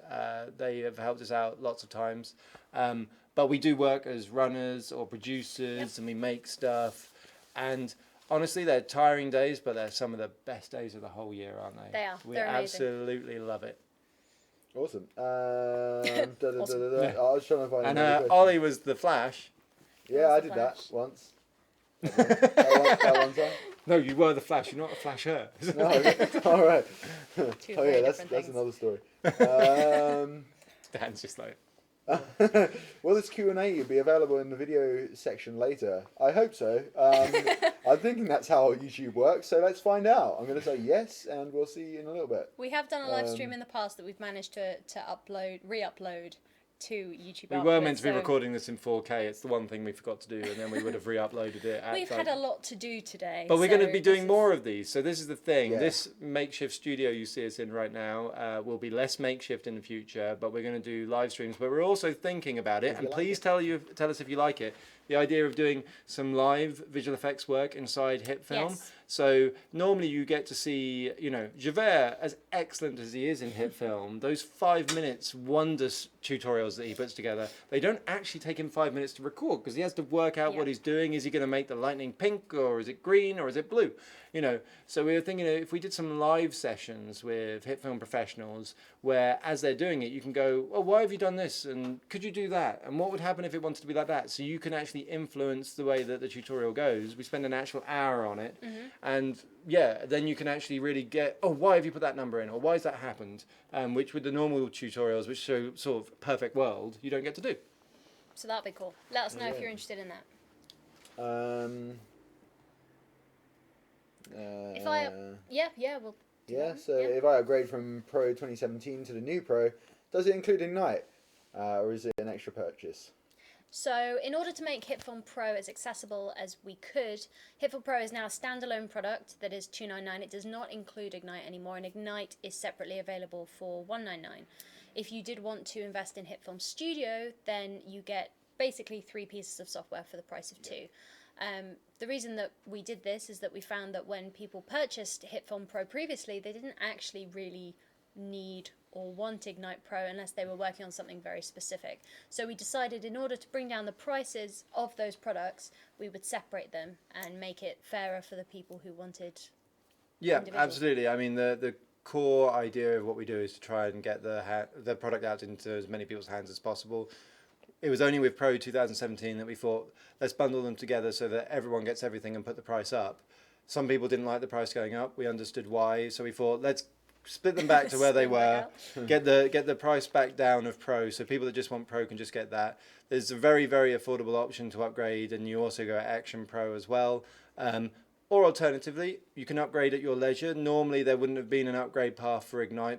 They have helped us out lots of times. But we do work as runners or producers, and we make stuff. And honestly, they're tiring days, but they're some of the best days of the whole year, aren't they? They are. We They're amazing. absolutely love it. Awesome. Awesome. I was trying to find And another question. Ollie was the Flash. Yeah, I was did the that Flash. once. that one time. No, you were the Flash. You're not a Flasher. No, all right. Two Oh very yeah, that's different things. another story. Dan's just like, Will this Q&A be available in the video section later? I hope so. I'm thinking that's how YouTube works, so let's find out. I'm going to say yes, and we'll see you in a little bit. We have done a live stream in the past that we've managed to re-upload to YouTube. we were afterwards, meant to be so recording this in 4K. It's the one thing we forgot to do, and then we would have re-uploaded it. We've had a lot to do today. But we're going to be so doing this more is- of these. So this is the thing. Yeah. This makeshift studio you see us in right now will be less makeshift in the future, but we're going to do live streams. But we're also thinking about it, If you and like please tell us if you like it. The idea of doing some live visual effects work inside HitFilm. Yes. So normally you get to see, Javert, as excellent as he is in HitFilm, those 5 minutes wonders tutorials that he puts together, they don't actually take him 5 minutes to record because he has to work out Yeah. what he's doing. Is he going to make the lightning pink, or is it green, or is it blue? So we were thinking if we did some live sessions with HitFilm professionals where as they're doing it, you can go, well, why have you done this? And could you do that? And what would happen if it wanted to be like that? So you can actually influence the way that the tutorial goes. We spend an actual hour on it. And yeah, then you can actually really get, oh, why have you put that number in? Or why has that happened? Which with the normal tutorials, which show sort of perfect world, you don't get to do. So that'd be cool. Let us know if Yeah. you're interested in that. If I we'll do Yeah, that. so if I upgrade from Pro 2017 to the new Pro, does it include Ignite? Or is it an extra purchase? So in order to make HitFilm Pro as accessible as we could, HitFilm Pro is now a standalone product that is $299. It does not include Ignite anymore, and Ignite is separately available for $199. If you did want to invest in HitFilm Studio, then you get basically 3 pieces of software for the price of 2. The reason that we did this is that we found that when people purchased HitFilm Pro previously, they didn't actually really need or want Ignite Pro unless they were working on something very specific. So we decided in order to bring down the prices of those products, we would separate them and make it fairer for the people who wanted. Yeah, Individual. absolutely. I mean, the core idea of what we do is to try and get the product out into as many people's hands as possible. It was only with Pro 2017 that we thought, let's bundle them together so that everyone gets everything and put the price up. Some people didn't like the price going up. We understood why, so we thought, let's split them back to where they Split them were, back get the price back down of Pro, so people that just want Pro can just get that. There's a very, very affordable option to upgrade, and you also go at Action Pro as well. Or alternatively, you can upgrade at your leisure. Normally there wouldn't have been an upgrade path for Ignite,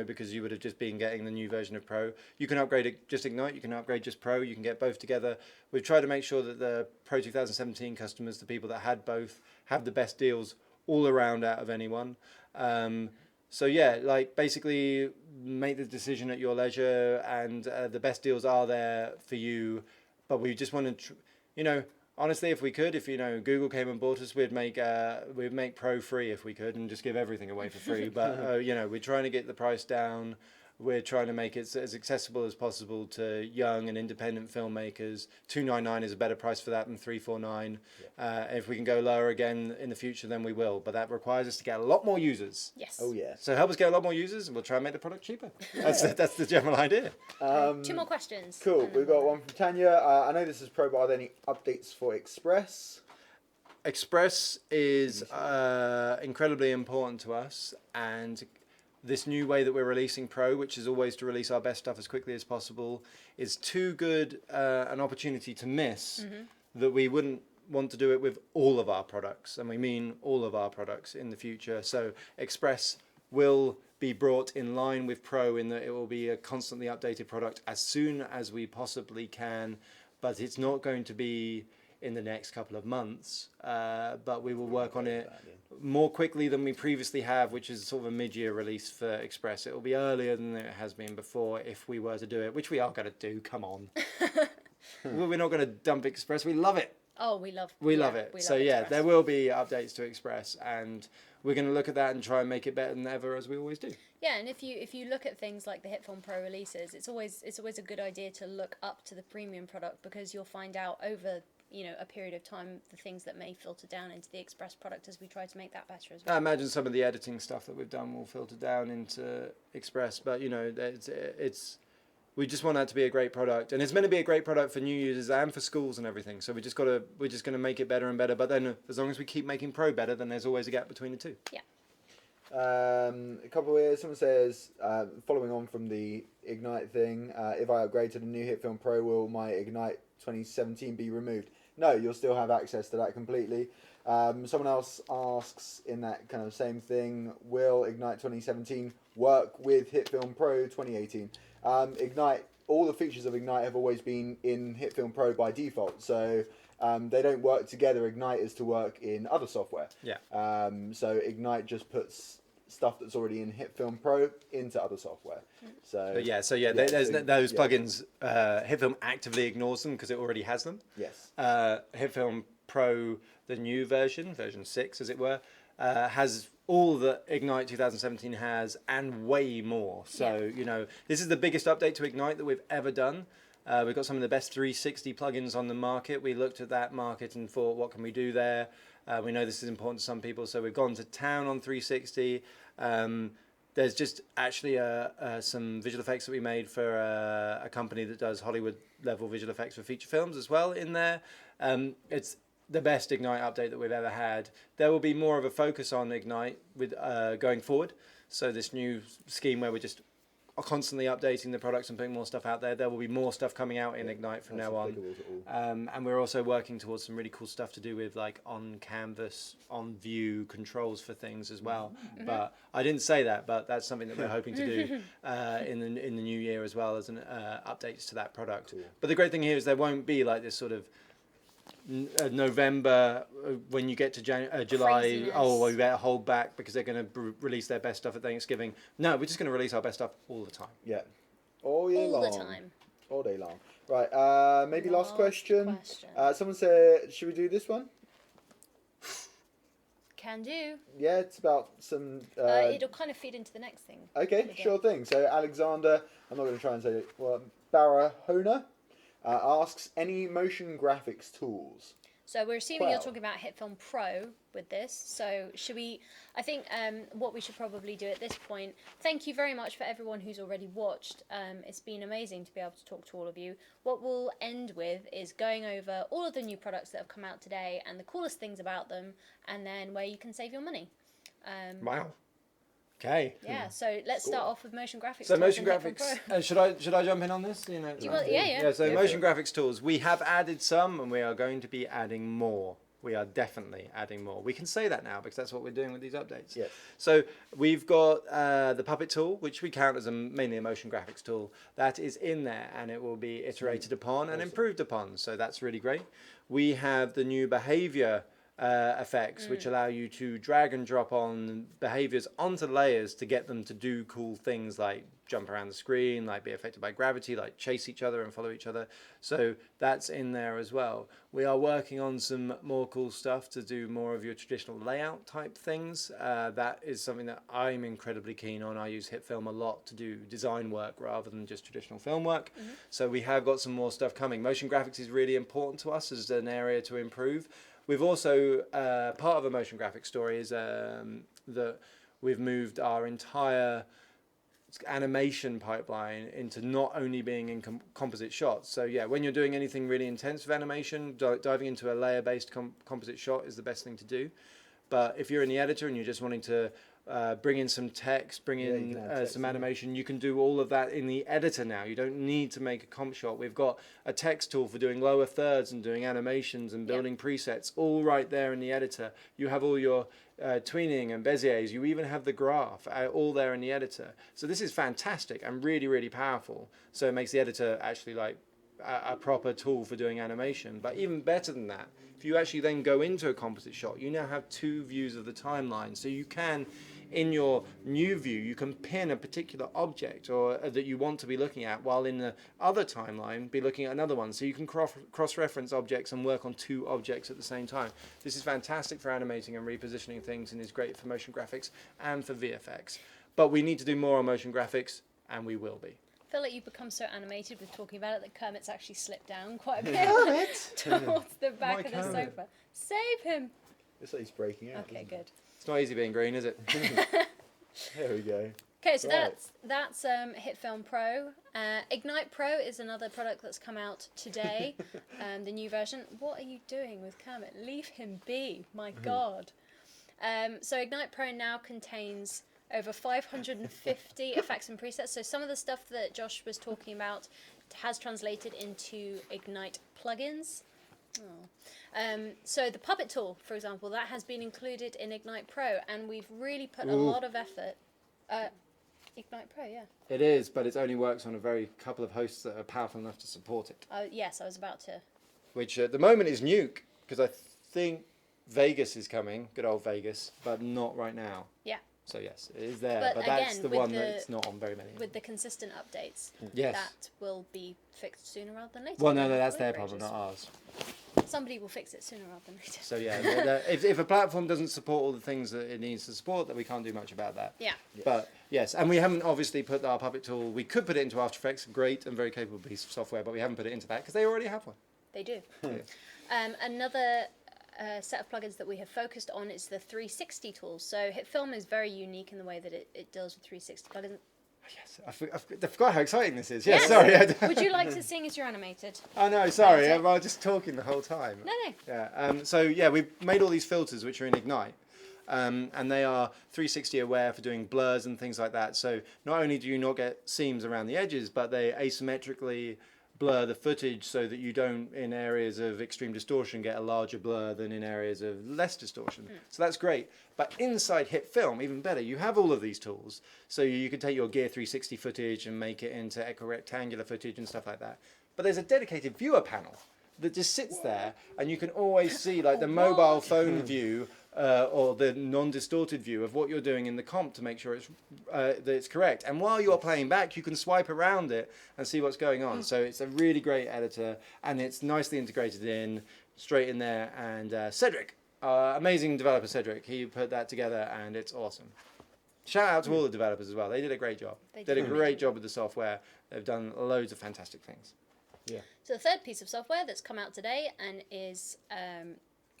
because you would have just been getting the new version of Pro. You can upgrade it just Ignite, you can upgrade just Pro, you can get both together. We've tried to make sure that the Pro 2017 customers, the people that had both, have the best deals all around out of anyone. So yeah, like basically make the decision at your leisure, and the best deals are there for you. But we just want to, honestly, if we could, if Google came and bought us, we'd make Pro free if we could, and just give everything away for free. But we're trying to get the price down. We're trying to make it as accessible as possible to young and independent filmmakers. $299 is a better price for that than $349. If we can go lower again in the future, then we will. But that requires us to get a lot more users. Yes. Oh yeah. So help us get a lot more users, and we'll try and make the product cheaper. That's the general idea. 2 more questions. Cool. and then We've got we'll- one from Tanya. I know this is Pro, but are there any updates for Express? Express is incredibly important to us, and this new way that we're releasing Pro, which is always to release our best stuff as quickly as possible, is too good an opportunity to miss that we wouldn't want to do it with all of our products, and we mean all of our products in the future. So Express will be brought in line with Pro in that it will be a constantly updated product as soon as we possibly can, but it's not going to be in the next couple of months, but we will work on it more quickly than we previously have, which is sort of a mid-year release for Express. It will be earlier than it has been before if we were to do it, which we are going to do. Come on. We're not going to dump Express. We love it. Oh, we love it. So Express. there will be updates to Express, and we're going to look at that and try and make it better than ever, as we always do. Yeah, and if you look at things like the HitFilm Pro releases, it's always a good idea to look up to the premium product, because you'll find out over a period of time the things that may filter down into the Express product as we try to make that better as well. I imagine some of the editing stuff that we've done will filter down into Express, but it's we just want that to be a great product, and it's meant to be a great product for new users and for schools and everything. So we're just going to make it better and better. But then, as long as we keep making Pro better, then there's always a gap between the two. Yeah. A couple of years, someone says, following on from the Ignite thing, if I upgrade to the new HitFilm Pro, will my Ignite 2017 be removed? No, you'll still have access to that completely. Someone else asks in that kind of same thing, will Ignite 2017 work with HitFilm Pro 2018? Ignite, all the features of Ignite have always been in HitFilm Pro by default, so they don't work together. Ignite is to work in other software. Yeah. So Ignite just puts stuff that's already in HitFilm Pro into other software. So there's those plugins. HitFilm actively ignores them because it already has them. Yes. HitFilm Pro, the new version 6 as it were, has all that Ignite 2017 has and way more. So this is the biggest update to Ignite that we've ever done. We've got some of the best 360 plugins on the market. We looked at that market and thought, what can we do there? We know this is important to some people, so we've gone to town on 360. There's just actually some visual effects that we made for a company that does Hollywood level visual effects for feature films as well in there. It's the best Ignite update that we've ever had. There will be more of a focus on Ignite with going forward. So this new scheme where we're just constantly updating the products and putting more stuff out there. There will be more stuff coming out in Ignite from now on. And we're also working towards some really cool stuff to do with like on canvas, on view controls for things as well. Mm-hmm. But I didn't say that, but that's something that we're hoping to do in the new year as well as an updates to that product. Cool. But the great thing here is there won't be like this sort of November when you get to July. Craziness. Oh, we better hold back because they're going to release their best stuff at Thanksgiving. No, we're just going to release our best stuff all the time. Yeah, all year long. All the time. All day long. Right. Maybe last question. Someone said, should we do this one? Can do. Yeah, it's about some. It'll kind of feed into the next thing. Okay, sure thing. So Alexander, I'm not going to try and say it. Well, Barahona. Asks any motion graphics tools. So we're assuming you're talking about HitFilm Pro with this. So should we? I think what we should probably do at this point. Thank you very much for everyone who's already watched. It's been amazing to be able to talk to all of you. What we'll end with is going over all of the new products that have come out today and the coolest things about them, and then where you can save your money. Wow. Okay. Yeah, so let's start off with motion graphics. So motion graphics. Should I jump in on this? Do you want, yeah. So motion graphics tools. We have added some, and we are going to be adding more. We are definitely adding more. We can say that now because that's what we're doing with these updates. Yes. So we've got the Puppet tool, which we count as mainly a motion graphics tool. That is in there, and it will be iterated upon and improved upon. So that's really great. We have the new behavior effects, which allow you to drag and drop on behaviors onto layers to get them to do cool things like jump around the screen, like be affected by gravity, like chase each other and follow each other. So that's in there as well. We are working on some more cool stuff to do more of your traditional layout type things. That is something that I'm incredibly keen on. I use HitFilm a lot to do design work rather than just traditional film work. So we have got some more stuff coming. Motion graphics is really important to us as an area to improve. We've also, part of a motion graphics story is that we've moved our entire animation pipeline into not only being in composite shots. So yeah, when you're doing anything really intense with animation, diving into a layer-based composite shot is the best thing to do. But if you're in the editor and you're just wanting to bring in some text, bring in some animation, you can do all of that in the editor now. You don't need to make a comp shot. We've got a text tool for doing lower thirds and doing animations and building presets all right there in the editor. You have all your tweening and Beziers. You even have the graph all there in the editor. So this is fantastic and really, really powerful. So it makes the editor actually like a proper tool for doing animation. But even better than that, if you actually then go into a composite shot, you now have two views of the timeline. So you can, in your new view, you can pin a particular object or that you want to be looking at, while in the other timeline be looking at another one. So you can cross-reference objects and work on two objects at the same time. This is fantastic for animating and repositioning things, and is great for motion graphics and for VFX. But we need to do more on motion graphics, and we will be. I feel like you've become so animated with talking about it that Kermit's actually slipped down quite a bit towards the back of the sofa. Save him! It's like he's breaking out. Okay, good. It's not easy being green, is it? There we go. Okay, so Right. that's HitFilm Pro. Ignite Pro is another product that's come out today, the new version. What are you doing with Kermit? Leave him be, my God. So Ignite Pro now contains over 550 effects and presets. So some of the stuff that Josh was talking about has translated into Ignite plugins. So the puppet tool, for example, that has been included in Ignite Pro, and we've really put a lot of effort. Ignite Pro, yeah. It is, but it only works on a very couple of hosts that are powerful enough to support it. Yes, I was about to. Which at the moment is Nuke, because I think Vegas is coming, good old Vegas, but not right now. Yeah. So yes, it is there, But that's again, the with one the- that's not on very many. With the consistent updates, Yes. that will be fixed sooner rather than later. Well, no, that's Whatever their it problem, is. not ours. Somebody will fix it sooner rather than later. So yeah, if a platform doesn't support all the things that it needs to support, then we can't do much about that. Yeah. But yes, and we haven't obviously put our puppet tool. We could put it into After Effects, great and very capable piece of software, but we haven't put it into that because they already have one. They do. Another set of plugins that we have focused on is the 360 tools. So HitFilm is very unique in the way that it deals with 360 plugins. Yes, I forgot how exciting this is. Yes, Yes. sorry. Would you like to sing as you're animated? Oh no, sorry. Okay. I was just talking the whole time. No. Yeah. So yeah, we've made all these filters which are in Ignite, and they are 360 aware for doing blurs and things like that. So not only do you not get seams around the edges, but they asymmetrically blur the footage so that you don't, in areas of extreme distortion, get a larger blur than in areas of less distortion. So that's great. But inside HitFilm, even better, you have all of these tools. So you can take your Gear 360 footage and make it into equirectangular footage and stuff like that. But there's a dedicated viewer panel that just sits there, and you can always see like the mobile phone view or the non-distorted view of what you're doing in the comp to make sure that it's correct. And while you're playing back, you can swipe around it and see what's going on. So it's a really great editor, and it's nicely integrated in, straight in there. And Cedric, amazing developer Cedric, he put that together, and it's awesome. Shout out to all the developers as well. They did a great job. They Did a did. great job with the software. They've done loads of fantastic things. Yeah. So the third piece of software that's come out today and is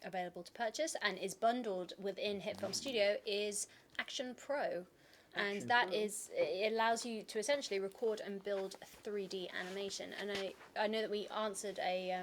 available to purchase and is bundled within HitFilm Studio is Action Pro. And that is, it allows you to essentially record and build 3D animation. And I know that we answered a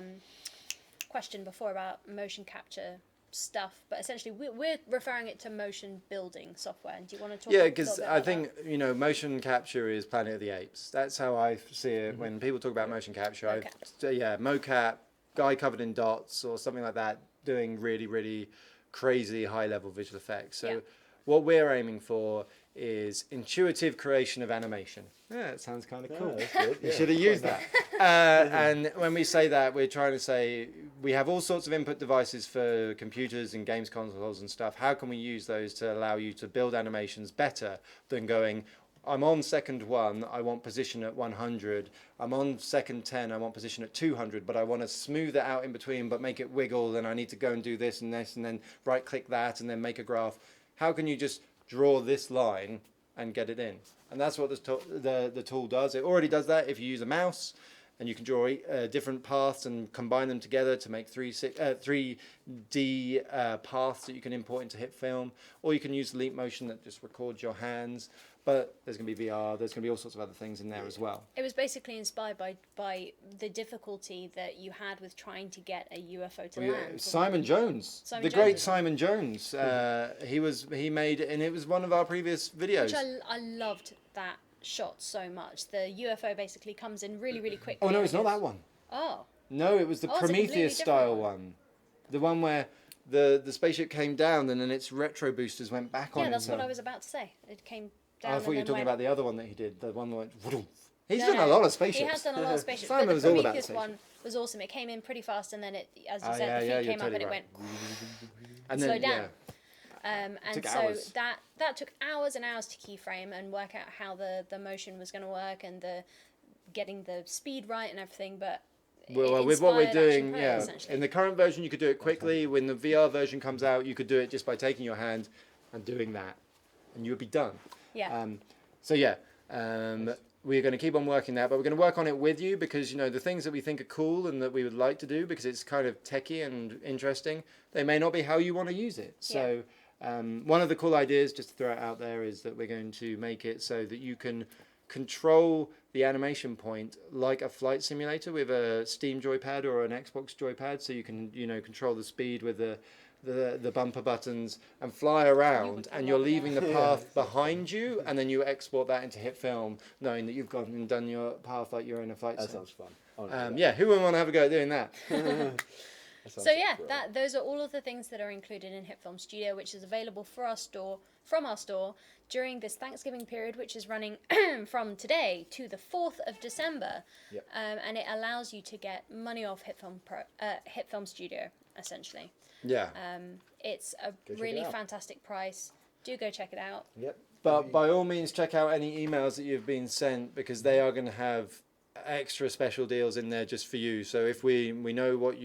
question before about motion capture stuff, but essentially we're referring it to motion building software. And do you want to talk Yeah, a little because bit I about think, you know, motion capture is Planet of the Apes. That's how I see it when people talk about motion capture. Mocap, guy covered in dots or something like that, doing really, really crazy high-level visual effects. So what we're aiming for is intuitive creation of animation. Yeah, it sounds kind of cool. That's good. You Yeah. should have used that. And when we say that, we're trying to say we have all sorts of input devices for computers and games consoles and stuff. How can we use those to allow you to build animations better than going, I'm on second 1, I want position at 100. I'm on second 10, I want position at 200, but I want to smooth it out in between but make it wiggle, then I need to go and do this and this and then right click that and then make a graph. How can you just draw this line and get it in? And that's what the tool does. It already does that if you use a mouse, and you can draw different paths and combine them together to make 3D paths that you can import into HitFilm, or you can use Leap Motion that just records your hands. but there's going to be VR, there's going to be all sorts of other things in there as well. It was basically inspired by the difficulty that you had with trying to get a UFO to land. wasn't Simon it? Jones, Simon the Jones, great isn't it? Simon Jones. He made, and it was one of our previous videos. Which I loved that shot so much. The UFO basically comes in really, really quickly. Oh no, and it's not goes- that one. Oh, No, it was the Oh, it's a completely Prometheus style different one. The one where the spaceship came down and then its retro boosters went back on yeah, that's itself. what I was about to say. It came Oh, down. I thought you were and then talking went... about the other one that he did, the one that went. Vroom. He's No, done a no, lot of spaceships. He has done a lot of spaceships. Simon but was the all about Prometheus spaceships. one was awesome. It came in pretty fast, and then it, as you Oh, said, yeah, the feet yeah, you're came up totally and it right. went And slow then, down. yeah. And Took so hours. that took hours and hours to keyframe and work out how the motion was going to work and getting the speed right and everything. But Well, it with what we're inspired Action doing, Pro, yeah. essentially. In the current version, you could do it quickly. When the VR version comes out, you could do it just by taking your hand and doing that, and you would be done. Yeah. So yeah, we're going to keep on working that, but we're going to work on it with you because the things that we think are cool and that we would like to do because it's kind of techie and interesting, they may not be how you want to use it. So one of the cool ideas, just to throw it out there, is that we're going to make it so that you can control the animation point like a flight simulator with a Steam joypad or an Xbox joypad, so you can control the speed with the bumper buttons and fly around, and you're leaving the path behind you, and then you export that into HitFilm, knowing that you've gone and done your path like you're in a flight That sim. sounds fun. Yeah, who would want to have a go at doing that? So yeah, those are all of the things that are included in HitFilm Studio, which is available from our store during this Thanksgiving period, which is running from today to the 4th of December. Yep. And it allows you to get money off HitFilm Studio, essentially. Yeah. It's a check really it out. fantastic price. Do go check it out. Yep. But by all means, check out any emails that you've been sent because they are going to have extra special deals in there just for you. So if we know what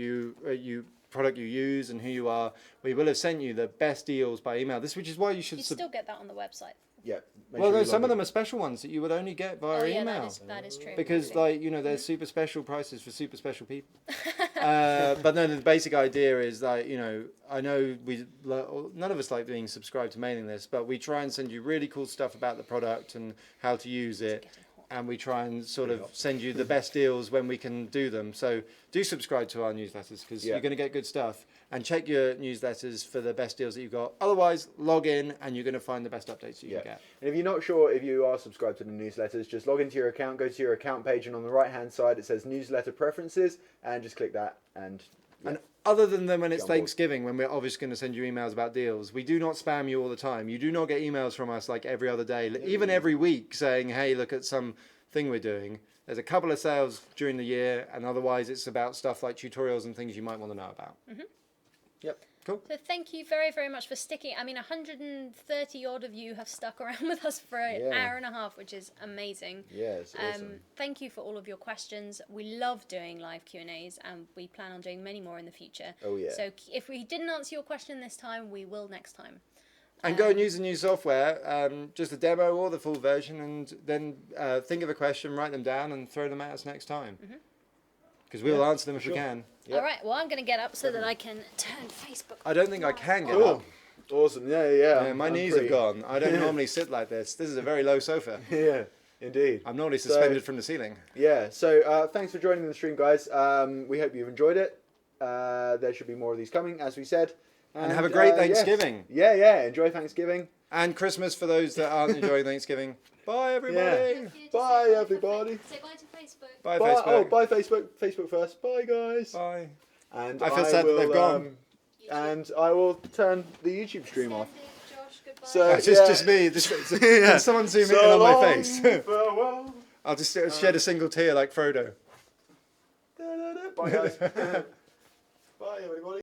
product you use and who you are, we will have sent you the best deals by email. Which is why you should. You still get that on the website. Yeah. Well, no, some of them are special ones that you would only get via Oh yeah, email. that is true. Because actually. there's super special prices for super special people. But no, the basic idea is that I know none of us like being subscribed to mailing lists, but we try and send you really cool stuff about the product and how to use it, and we try and sort of send you the best deals when we can do them. So do subscribe to our newsletters because you're going to get good stuff, and check your newsletters for the best deals that you've got. Otherwise, log in and you're going to find the best updates that you can get. And if you're not sure if you are subscribed to the newsletters, just log into your account, go to your account page, and on the right-hand side it says Newsletter Preferences, and just click that. And Other than when it's Get on board. Thanksgiving, when we're obviously going to send you emails about deals, we do not spam you all the time. You do not get emails from us like every other day, even every week, saying, hey, look at some thing we're doing. There's a couple of sales during the year, and otherwise it's about stuff like tutorials and things you might want to know about. Mm-hmm. Yep. Cool. So thank you very, very much for sticking. 130 odd of you have stuck around with us for an hour and a half, which is amazing. Yeah, it's awesome. Thank you for all of your questions. We love doing live Q&As, and we plan on doing many more in the future. Oh, yeah. So if we didn't answer your question this time, we will next time. And go and use the new software, just a demo or the full version, and then think of a question, write them down, and throw them at us next time. Because we'll answer them if we can. Yep. All right, well, I'm going to get up so that I can turn Facebook I don't think I can get Cool. up. Awesome. Yeah. Yeah, my I'm knees pretty- have gone. I don't normally sit like this. This is a very low sofa. Yeah, indeed. I'm normally suspended from the ceiling. Yeah, so thanks for joining the stream, guys. We hope you've enjoyed it. There should be more of these coming, as we said. And have a great yes. Thanksgiving. Yeah. Enjoy Thanksgiving. And Christmas for those that aren't enjoying Thanksgiving. Bye, everybody. Bye, everybody. Say bye to Facebook. Bye, Bye. Facebook. Oh, bye, Facebook. Facebook first. Bye, guys. Bye. And I feel sad that they've gone. And I will turn the YouTube stream off. Josh, goodbye. So Just me. Can someone zoom in on my face? Farewell. I'll just shed a single tear like Frodo. Bye, guys. Bye, everybody.